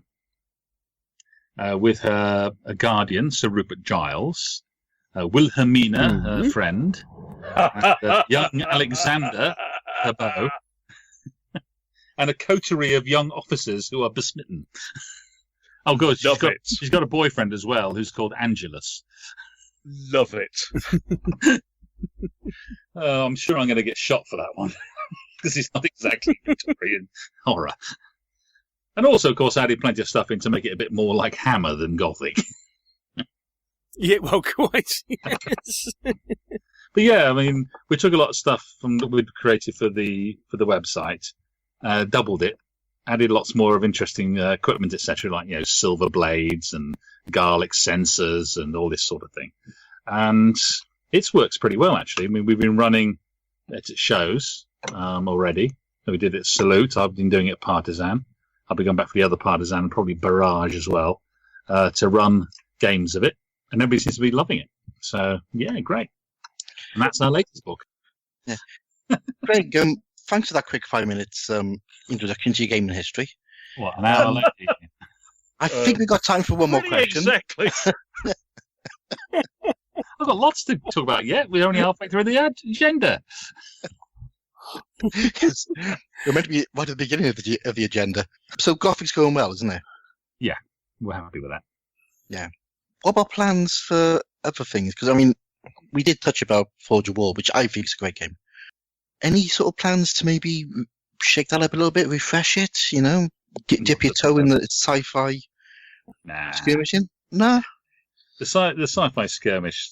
With her guardian, Sir Rupert Giles, Wilhelmina, her friend, and, young Alexander, her beau, and a coterie of young officers who are besmitten. Oh, good. She's got a boyfriend as well who's called Angelus. Love it. I'm sure I'm going to get shot for that one. because it's not exactly Victorian horror. And also, of course, added plenty of stuff in to make it a bit more like Hammer than Gothic. Yeah, well, quite. Yes. But yeah, I mean, we took a lot of stuff from that we'd created for the website, doubled it, added lots more of interesting equipment, etc., like silver blades and garlic sensors and all this sort of thing. And it works pretty well, actually. I mean, we've been running it at shows already. We did it at Salute. I've been doing it at Partisan. I'll be going back for the other Partisan and probably Barrage as well to run games of it. And everybody seems to be loving it. So, yeah, great. And that's our latest book. Yeah. Craig, thanks for that quick 5 minutes introduction to your gaming history. What, an hour late? I think we've got time for one more question. Exactly. I've got lots to talk about yet. We're only halfway through the agenda. Yes. We're meant to be right at the beginning of the agenda. So Gothic's going well, isn't it? Yeah, we're happy with that. Yeah. What about plans for other things? Because, I mean, we did touch about Forge of War, which I think is a great game. Any sort of plans to maybe shake that up a little bit, refresh it, dip your toe in the sci-fi skirmishing? Nah. The sci-fi skirmish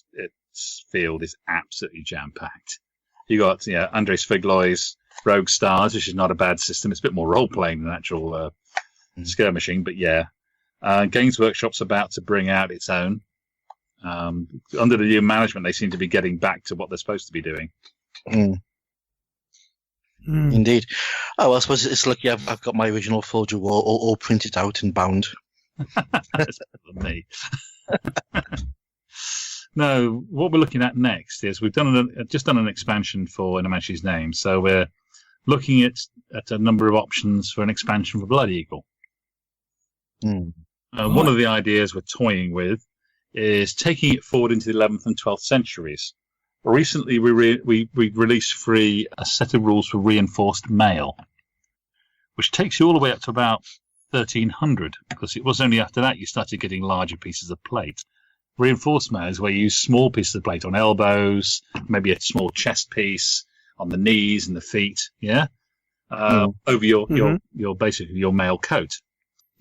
field is absolutely jam-packed. You got Andres Figloy's Rogue Stars, which is not a bad system. It's a bit more role-playing than actual skirmishing, but yeah. Games Workshop's about to bring out its own. Under the new management, they seem to be getting back to what they're supposed to be doing. Indeed. Oh, well, I suppose it's lucky I've got my original Forge of War all printed out and bound. That's better than me. No, what we're looking at next is we've just done an expansion for In a Majesty's Name, so we're looking at a number of options for an expansion for Blood Eagle. One of the ideas we're toying with is taking it forward into the 11th and 12th centuries. Recently, we released free a set of rules for reinforced mail, which takes you all the way up to about 1300, because it was only after that you started getting larger pieces of plate. Reinforced mail is where you use small pieces of plate on elbows, maybe a small chest piece on the knees and the feet, over your basically your mail coat.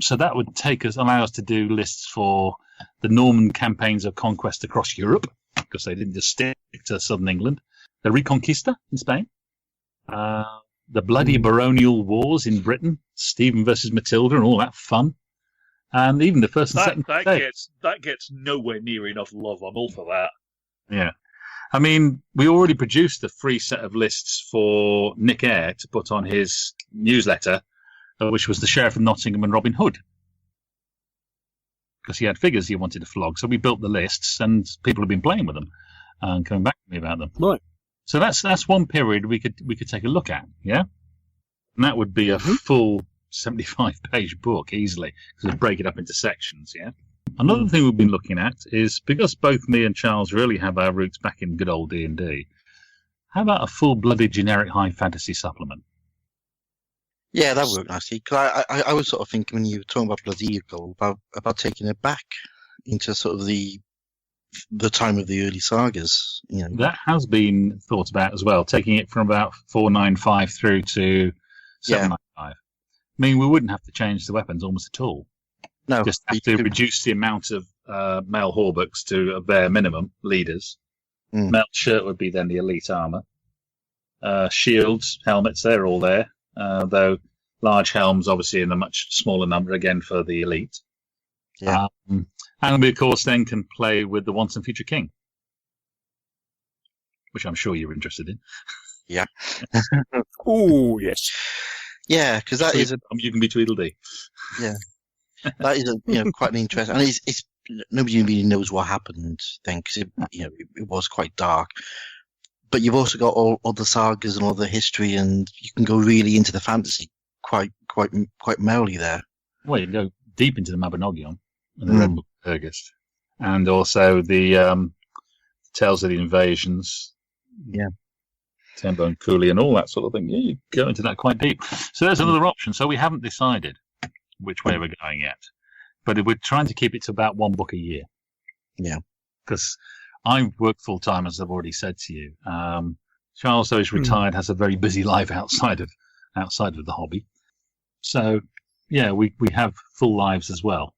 So that would allow us to do lists for the Norman campaigns of conquest across Europe, because they didn't just stick to southern England. The Reconquista in Spain. The bloody baronial wars in Britain. Stephen versus Matilda and all that fun. And even the first and second that gets nowhere near enough love. I'm all for that. Yeah. I mean, we already produced a free set of lists for Nick Eyre to put on his newsletter, which was the Sheriff of Nottingham and Robin Hood. Because he had figures he wanted to flog. So we built the lists, and people have been playing with them and coming back to me about them. Right. So that's one period we could take a look at, yeah? And that would be a full 75-page book easily, because we break it up into sections, yeah? Another thing we've been looking at is, because both me and Charles really have our roots back in good old D&D, how about a full-blooded generic high fantasy supplement? Yeah, that worked nicely. Because I was sort of thinking when you were talking about Blood Eagle about taking it back into sort of the time of the early sagas. That has been thought about as well, taking it from about 495 through to 795. I mean, we wouldn't have to change the weapons almost at all. No, just have to reduce the amount of male hauberks to a bare minimum. Leaders, male shirt would be then the elite armor. Shields, helmets, they're all there. Though large helms, obviously, in a much smaller number again for the elite. Yeah. And we, of course, then can play with the Once and Future King, which I'm sure you're interested in. Yeah. Oh, yes. Yeah, because that is you can be Tweedledee. Yeah. That is quite an interesting, and it's nobody really knows what happened then, because it was quite dark. But you've also got all the sagas and all the history, and you can go really into the fantasy quite merrily there. Well, you go deep into the Mabinogion and the Red Book of Urgest, and also the Tales of the Invasions. Yeah. Tembo and Cooley and all that sort of thing. Yeah, you go into that quite deep. So there's another option. So we haven't decided which way we're going yet, but we're trying to keep it to about one book a year. Yeah. Because I work full time, as I've already said to you. Charles, though, is retired, has a very busy life outside of the hobby. So, yeah, we have full lives as well,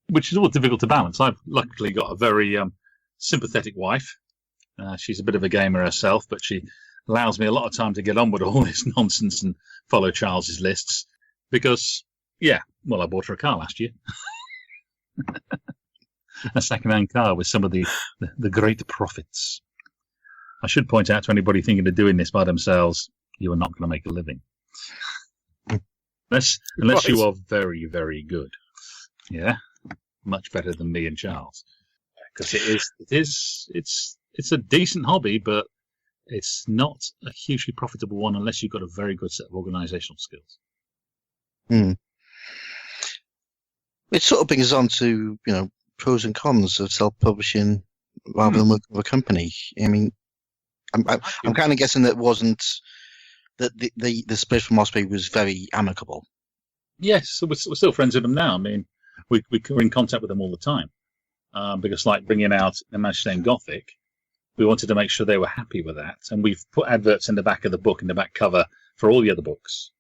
which is all difficult to balance. I've luckily got a very sympathetic wife. She's a bit of a gamer herself, but she allows me a lot of time to get on with all this nonsense and follow Charles's lists. Because, I bought her a car last year. A second-hand car with some of the great profits. I should point out to anybody thinking of doing this by themselves, you are not going to make a living. Unless you are very, very good. Yeah? Much better than me and Charles. Because it's a decent hobby, but it's not a hugely profitable one unless you've got a very good set of organisational skills. It sort of brings us on to, pros and cons of self-publishing rather than working with a company. I mean, I'm kind of guessing that wasn't that the split from Osprey was very amicable. Yes, so we're still friends with them now. I mean, we're in contact with them all the time because, like, bringing out Majesty and Gothic, we wanted to make sure they were happy with that, and we've put adverts in the back of the book, in the back cover, for all the other books.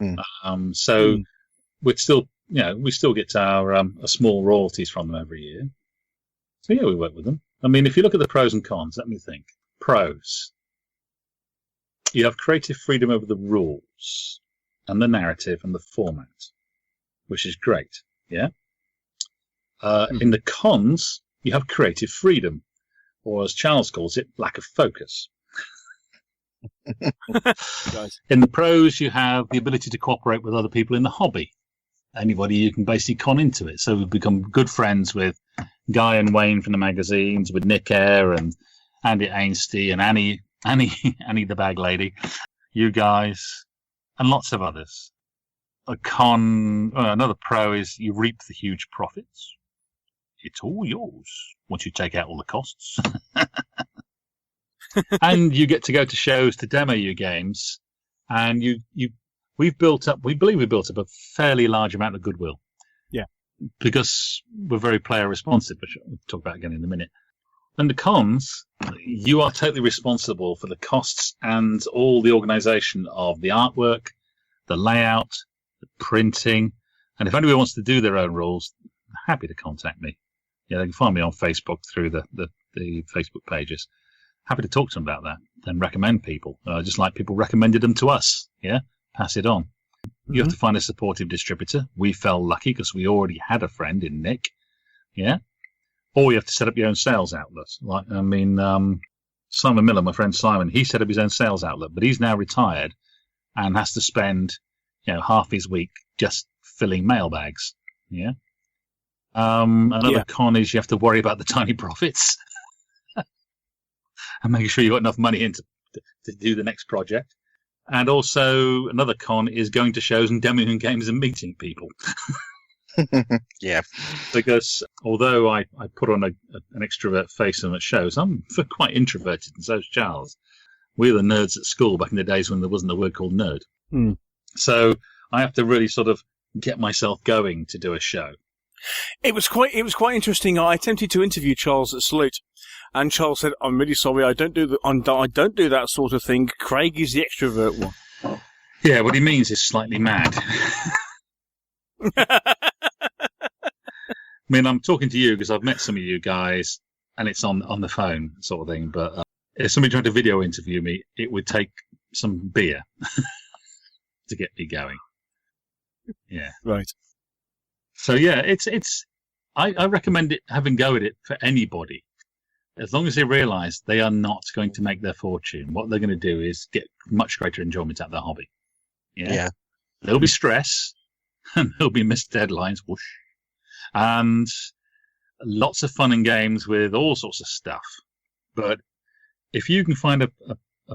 We'd still, we still get our small royalties from them every year. So yeah, we work with them. I mean, if you look at the pros and cons, let me think. Pros. You have creative freedom over the rules and the narrative and the format, which is great. Yeah. In the cons, you have creative freedom, or as Charles calls it, lack of focus. In the pros, you have the ability to cooperate with other people in the hobby. Anybody you can basically con into it. So we've become good friends with Guy and Wayne from the magazines, with Nick Eyre and Andy Ainsty and Annie the bag lady, you guys, and lots of others. Another pro is you reap the huge profits. It's all yours once you take out all the costs. And you get to go to shows to demo your games, and we believe we built up a fairly large amount of goodwill. Yeah. Because we're very player responsive, which we'll talk about again in a minute. And the cons, you are totally responsible for the costs and all the organisation of the artwork, the layout, the printing. And if anybody wants to do their own rules, happy to contact me. Yeah, they can find me on Facebook through the Facebook pages. Happy to talk to them about that and recommend people. Just like people recommended them to us. Yeah, pass it on. You have to find a supportive distributor. We felt lucky because we already had a friend in Nick. Yeah. Or you have to set up your own sales outlet. Simon Miller, my friend Simon, he set up his own sales outlet, but he's now retired and has to spend, half his week just filling mailbags. Yeah. Another con is you have to worry about the tiny profits and making sure you've got enough money in to do the next project. And also another con is going to shows and demoing games and meeting people. Yeah. Because although I put on an extrovert face on at shows, I'm quite introverted, and so is Charles. We were the nerds at school back in the days when there wasn't a word called nerd. So I have to really sort of get myself going to do a show. It was quite interesting. I attempted to interview Charles at Salute, and Charles said, "I'm really sorry, I don't do that sort of thing. Craig is the extrovert one." Yeah, what he means is slightly mad. I mean, I'm talking to you because I've met some of you guys, and it's on the phone sort of thing. But if somebody tried to video interview me, it would take some beer to get me going. Yeah. Right. So yeah, I recommend having go at it for anybody, as long as they realise they are not going to make their fortune. What they're going to do is get much greater enjoyment out of their hobby. Yeah. There'll be stress, and there'll be missed deadlines, whoosh, and lots of fun and games with all sorts of stuff. But if you can find a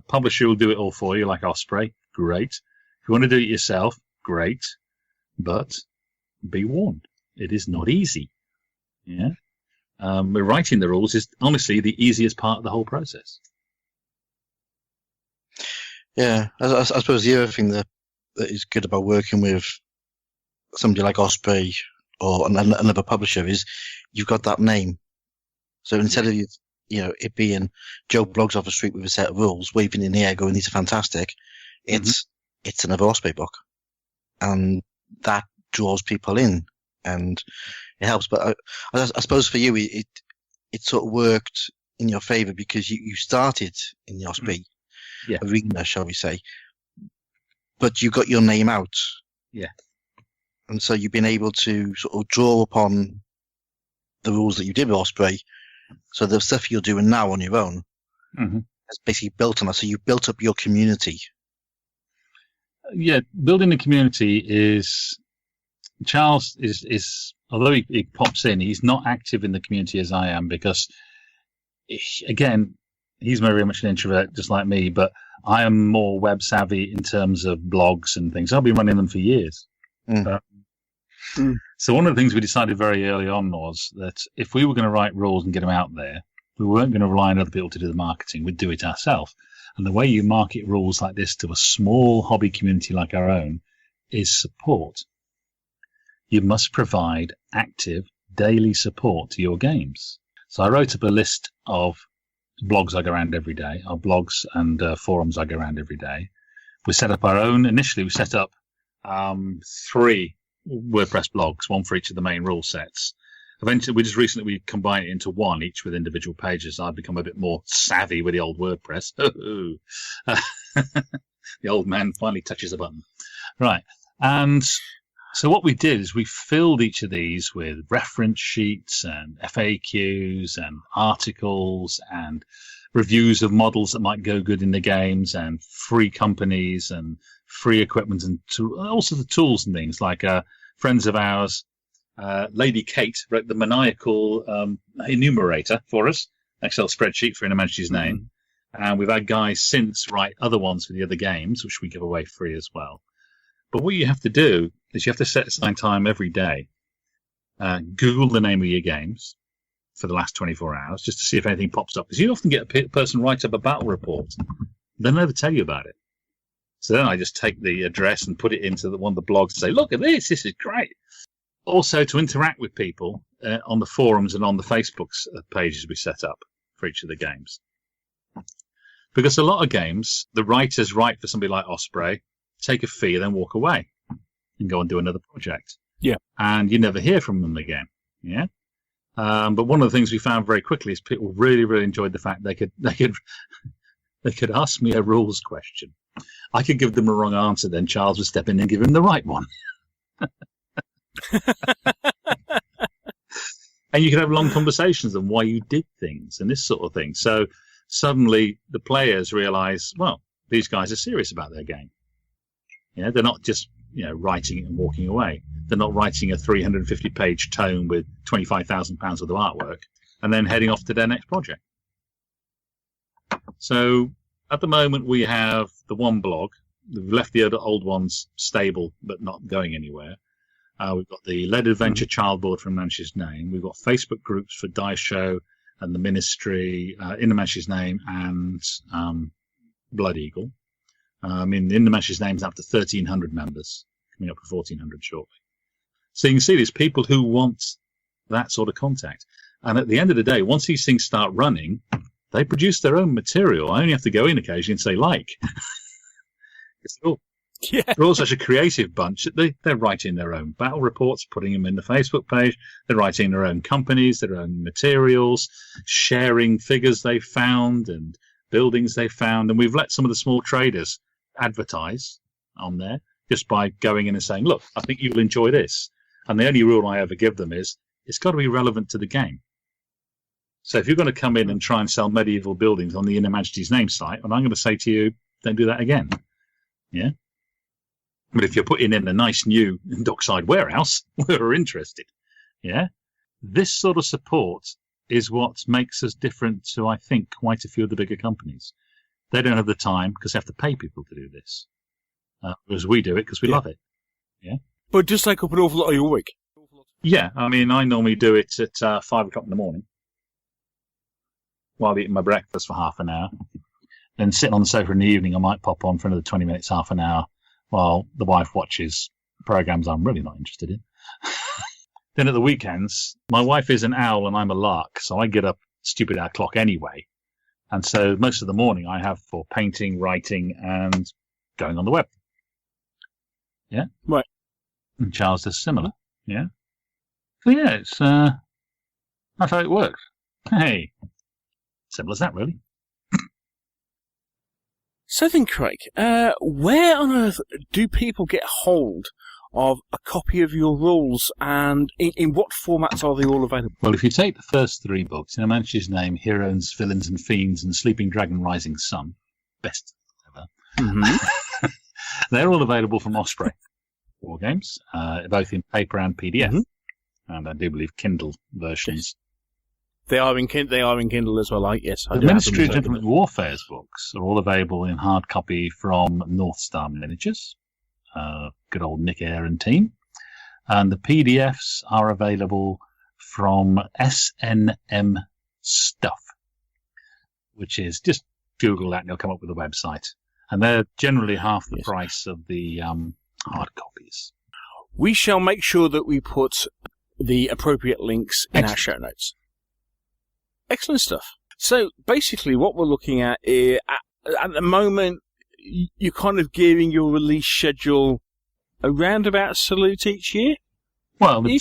publisher who'll do it all for you, like Osprey, great. If you want to do it yourself, great. But be warned, it is not easy. Yeah. Writing the rules is honestly the easiest part of the whole process. Yeah, I suppose the other thing that is good about working with somebody like Osprey or another publisher is you've got that name. So instead of it being Joe blogs off the street with a set of rules, waving in the air, going, "These are fantastic." It's another Osprey book, and that draws people in, and it helps. But I suppose for you, it sort of worked in your favour because you started in the Osprey arena, shall we say, but you got your name out. Yeah. And so you've been able to sort of draw upon the rules that you did with Osprey. So the stuff you're doing now on your own is basically built on that. So you've built up your community. Yeah, building a community is... Charles is although he pops in, he's not active in the community as I am because, again, he's very much an introvert just like me, but I am more web savvy in terms of blogs and things. I've been running them for years. So one of the things we decided very early on was that if we were going to write rules and get them out there, we weren't going to rely on other people to do the marketing. We'd do it ourselves. And the way you market rules like this to a small hobby community like our own is support. You must provide active daily support to your games. So I wrote up a list of blogs I go around every day, our blogs and forums I go around every day. We set up our own. Initially, we set up 3 WordPress blogs, one for each of the main rule sets. Eventually, we combined it into one, each with individual pages. I've become a bit more savvy with the old WordPress. The old man finally touches a button. Right. And so what we did is we filled each of these with reference sheets and FAQs and articles and reviews of models that might go good in the games and free companies and free equipment and also the tools and things like friends of ours. Lady Kate wrote the maniacal enumerator for us, Excel spreadsheet for Majesty's name. And we've had guys since write other ones for the other games, which we give away free as well. But what you have to do is you have to set aside time every day, Google the name of your games for the last 24 hours just to see if anything pops up. Because you often get a person write up a battle report. They'll never tell you about it. So then I just take the address and put it into one of the blogs and say, look at this is great. Also to interact with people on the forums and on the Facebook pages we set up for each of the games. Because a lot of games, the writers write for somebody like Osprey, take a fee, then walk away and go and do another project. Yeah. And you never hear from them again. Yeah. But one of the things we found very quickly is people really, really enjoyed the fact they could ask me a rules question. I could give them a wrong answer, then Charles would step in and give him the right one. And you could have long conversations on why you did things and this sort of thing. So suddenly the players realize, well, these guys are serious about their game. Yeah, they're not just writing it and walking away. They're not writing a 350-page tome with £25,000 worth of artwork and then heading off to their next project. So at the moment we have the one blog. We've left the other old ones stable but not going anywhere. We've got the Lead Adventure Child Board from Majesty's name. We've got Facebook groups for Daisho and the Ministry in the Majesty's name and Blood Eagle. In the Majesty's name is up to 1,300 members, coming up to 1,400 shortly. So you can see there's people who want that sort of contact. And at the end of the day, once these things start running, they produce their own material. I only have to go in occasionally and say, like. It's cool. Yeah. They're all such a creative bunch. They're writing their own battle reports, putting them in the Facebook page. They're writing their own companies, their own materials, sharing figures they found and buildings they found. And we've let some of the small traders advertise on there just by going in and saying, look, I think you'll enjoy this. And the only rule I ever give them is it's got to be relevant to the game. So if you're going to come in and try and sell medieval buildings on the Inner Majesty's name site, and I'm going to say to you, don't do that again. Yeah. But if you're putting in a nice new dockside warehouse, we're interested. Yeah. This sort of support is what makes us different to, I think, quite a few of the bigger companies. They don't have the time because they have to pay people to do this. Whereas we do it because we love it. Yeah. But just take up an awful lot of your week. Yeah. I mean, I normally do it at 5 o'clock in the morning while eating my breakfast for half an hour. Then sitting on the sofa in the evening, I might pop on for another 20 minutes, half an hour, while the wife watches programs I'm really not interested in. Then at the weekends, my wife is an owl and I'm a lark, so I get up stupid hour clock anyway. And so most of the morning I have for painting, writing, and going on the web. Yeah? Right. And Charles does similar. Yeah? So yeah, it's that's how it works. Hey. Simple as that, really. So then, Craig, where on earth do people get hold of a copy of your rules, and in what formats are they all available? Well, if you take the first 3 books, in a Manager's Name, Heroes, Villains and Fiends, and Sleeping Dragon Rising Sun, best ever, they're all available from Osprey War Games, both in paper and PDF, and I do believe Kindle versions. They are in Kindle as well, yes. The Ministry of Gentleman Warfare's books are all available in hard copy from North Star Miniatures, good old Nick Eyre and team. And the PDFs are available from SNM Stuff, which is just Google that and you'll come up with a website. And they're generally half the price of the hard copies. We shall make sure that we put the appropriate links in our show notes. Excellent stuff. So basically what we're looking at is, at the moment, you're kind of gearing your release schedule around about Salute each year? Well, the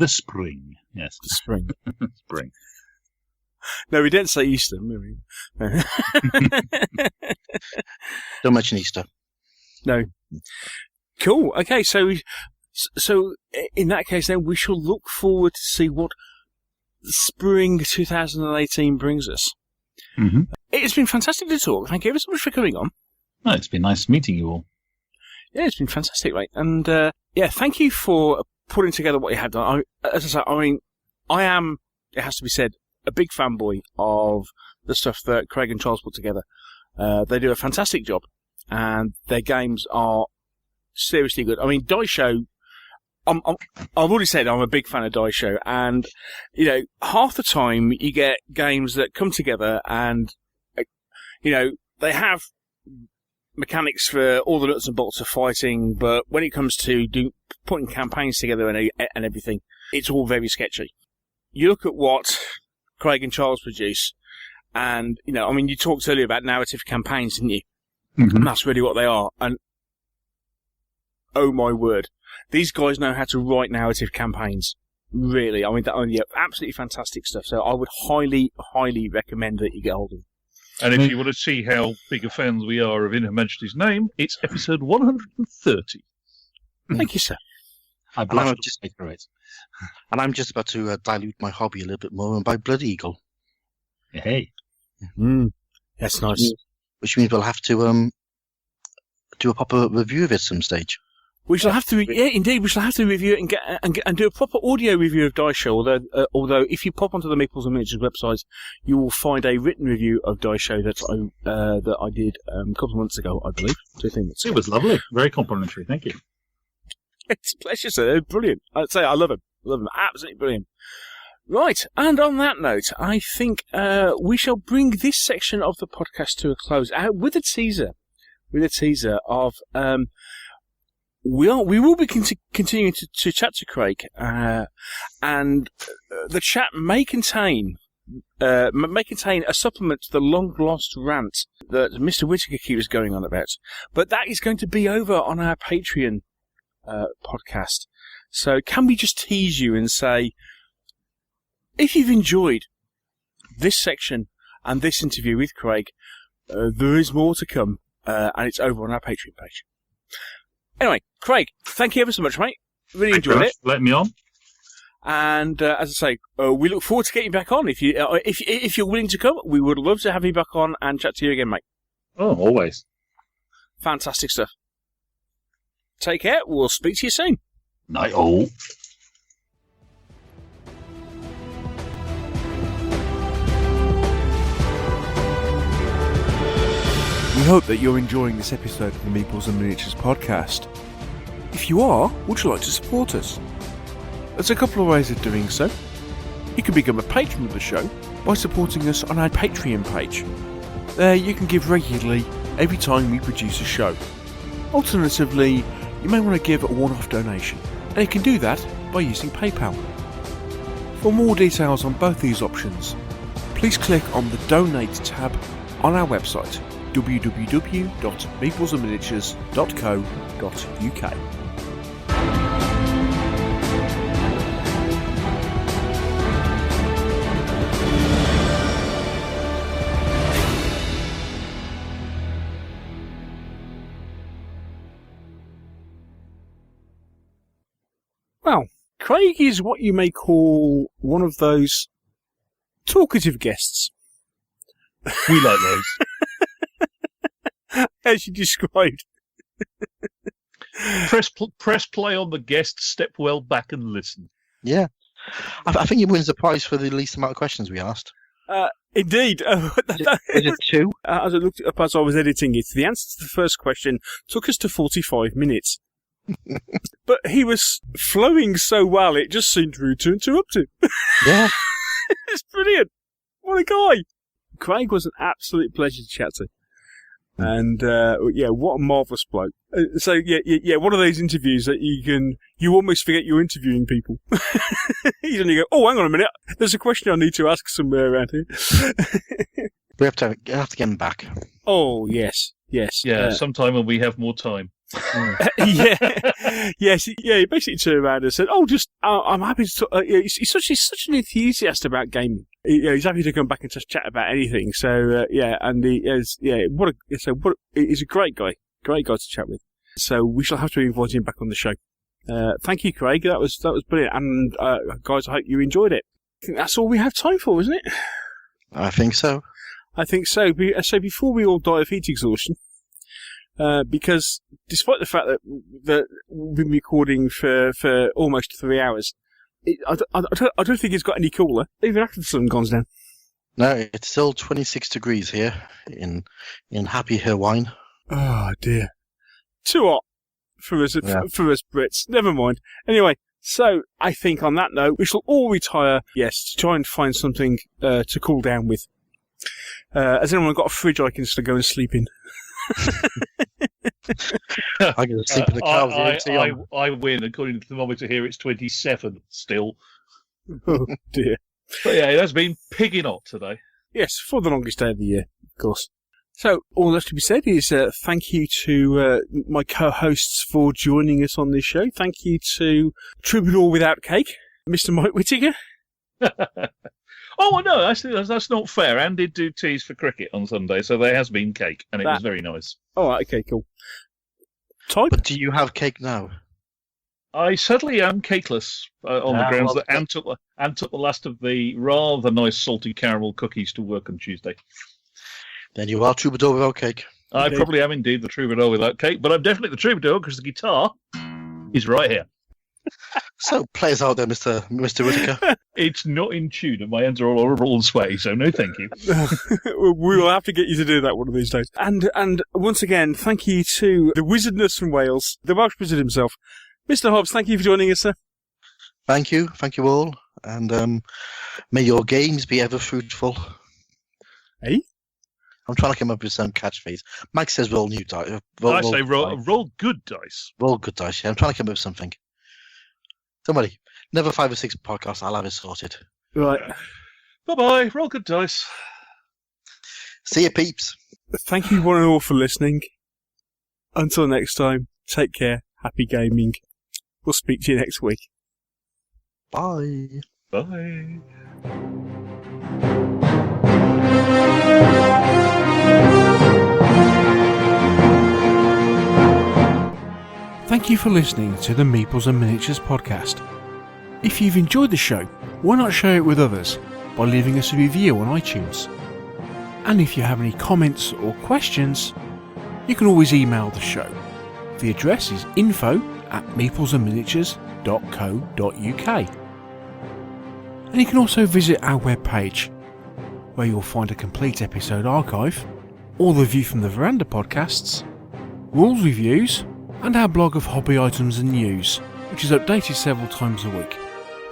spring, yes. The spring. Spring. No, we didn't say Easter. Don't mention Easter. No. Cool. Okay, so in that case then we shall look forward to see what spring 2018 brings us. Mm-hmm. It's been fantastic to talk. Thank you ever so much for coming on. Oh, it's been nice meeting you all. Yeah, it's been fantastic, right? And thank you for putting together what you have done. I am, it has to be said, a big fanboy of the stuff that Craig and Charles put together. They do a fantastic job, and their games are seriously good. I mean, Daisho, I've already said I'm a big fan of Daisho, and half the time you get games that come together and they have mechanics for all the nuts and bolts of fighting, but when it comes to putting campaigns together and everything, it's all very sketchy. You look at what Craig and Charles produce, and you talked earlier about narrative campaigns, didn't you? Mm-hmm. And that's really what they are. And oh my word, these guys know how to write narrative campaigns. Really, absolutely fantastic stuff. So I would highly, highly recommend that you get hold of them. And if you want to see how big a fans we are of In Her Majesty's Name, it's episode 130. Thank you, sir. And I'm just about to dilute my hobby a little bit more and buy Blood Eagle. Hey. That's nice. Which means we'll have to do a proper review of it some stage. We shall have to, indeed. We shall have to review it and do a proper audio review of Daisho. Although, if you pop onto the Meeples and Miniatures website, you will find a written review of Daisho that I did a couple of months ago, I believe. 2 months ago. It was lovely, very complimentary. Thank you. It's a pleasure, sir. They're brilliant. I'd say I love them. Absolutely brilliant. Right, and on that note, I think we shall bring this section of the podcast to a close with a teaser of. We will be continuing to chat to Craig, and the chat may contain a supplement to the long-lost rant that Mr. Whittaker keeps going on about. But that is going to be over on our Patreon podcast. So can we just tease you and say, if you've enjoyed this section and this interview with Craig, there is more to come, and it's over on our Patreon page. Anyway, Craig, thank you ever so much, mate. Really enjoyed it. Let me on. And as I say, we look forward to getting you back on. If you're willing to come, we would love to have you back on and chat to you again, mate. Oh, always. Fantastic stuff. Take care. We'll speak to you soon. Night all. We hope that you're enjoying this episode of the Meeples and Miniatures podcast. If you are, would you like to support us? There's a couple of ways of doing so. You can become a patron of the show by supporting us on our Patreon page. There you can give regularly every time we produce a show. Alternatively, you may want to give a one-off donation, and you can do that by using PayPal. For more details on both these options, please click on the Donate tab on our website, www.meeplesandminiatures.co.uk. Well, Craig is what you may call one of those talkative guests. We like those. As you described. Press play on the guest, step well back and listen. Yeah. I think he wins the prize for the least amount of questions we asked. Indeed. Is it 2? As I looked it up as I was editing it, the answer to the first question took us to 45 minutes. But he was flowing so well, it just seemed rude to interrupt him. Yeah. It's brilliant. What a guy. Craig was an absolute pleasure to chat to. And, what a marvellous bloke. So, one of those interviews that you almost forget you're interviewing people. You don't go, oh, hang on a minute, there's a question I need to ask somewhere around here. We have to get him back. Oh, yes. Yeah, sometime when we have more time. Yes, he basically turned around and said, I'm happy to talk. He's such an enthusiast about gaming. He's happy to come back and just chat about anything. So, and he's a great guy to chat with. So we shall have to invite him back on the show. Thank you, Craig. That was brilliant. And, guys, I hope you enjoyed it. I think that's all we have time for, isn't it? I think so. So before we all die of heat exhaustion, because despite the fact that we've been recording for almost 3 hours, I don't think it's got any cooler, even after the sun goes down. No, it's still 26 degrees here in happy Hawaii. Oh dear, too hot for us Brits. Never mind. Anyway, so I think on that note we shall all retire. Yes, to try and find something to cool down with. Has anyone got a fridge I can still go and sleep in? I can sleep in the car with the AC on. I win. According to the thermometer here, it's 27 still. Oh dear. But yeah, it has been pigging hot today. Yes, for the longest day of the year, of course. So, all that's to be said is thank you to my co-hosts for joining us on this show. Thank you to Troubadour Without Cake, Mr. Mike Whittaker. Oh, no, that's not fair. Anne did do teas for cricket on Sunday, so there has been cake, and it was very nice. All right, okay, cool. Type? But do you have cake now? I certainly am cakeless on the grounds that Anne took the last of the rather nice salty caramel cookies to work on Tuesday. Then you are Troubadour Without Cake. I probably am indeed the Troubadour Without Cake, but I'm definitely the Troubadour because the guitar is right here. So, play us out there, Mr. Whittaker. It's not in tune, and my hands are all horrible and sweaty, so no thank you. We will have to get you to do that one of these days. And once again, thank you to the wizardness from Wales, the Welsh wizard himself. Mr. Hobbs, thank you for joining us, sir. Thank you all. And may your games be ever fruitful. Hey? I'm trying to come up with some catchphrase. Mike says roll new dice. I say roll good dice. Roll good dice, yeah. I'm trying to come up with something. Somebody, never 5 or 6 podcasts, I'll have it sorted. Right. Bye-bye, roll good dice. See you, peeps. Thank you one and all for listening. Until next time, take care, happy gaming. We'll speak to you next week. Bye. Bye. Thank you for listening to the Meeples and Miniatures podcast. If you've enjoyed the show, why not share it with others by leaving us a review on iTunes? And if you have any comments or questions, you can always email the show. The address is info@meeplesandminiatures.co.uk. And you can also visit our webpage, where you'll find a complete episode archive, all the View from the Veranda podcasts, rules reviews, and our blog of hobby items and news, which is updated several times a week.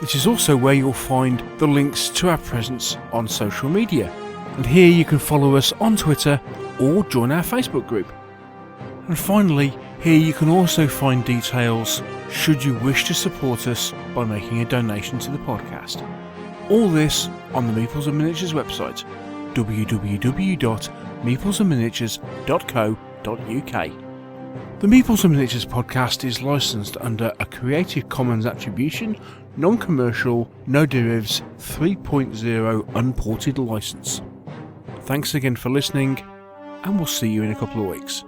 This is also where you'll find the links to our presence on social media, and here you can follow us on Twitter or join our Facebook group. And finally, here you can also find details should you wish to support us by making a donation to the podcast. All this on the Meeples and Miniatures website, www.meeplesandminiatures.co.uk. The Meeples and Miniatures podcast is licensed under a Creative Commons Attribution, Non-Commercial, No Derivatives 3.0 Unported license. Thanks again for listening, and we'll see you in a couple of weeks.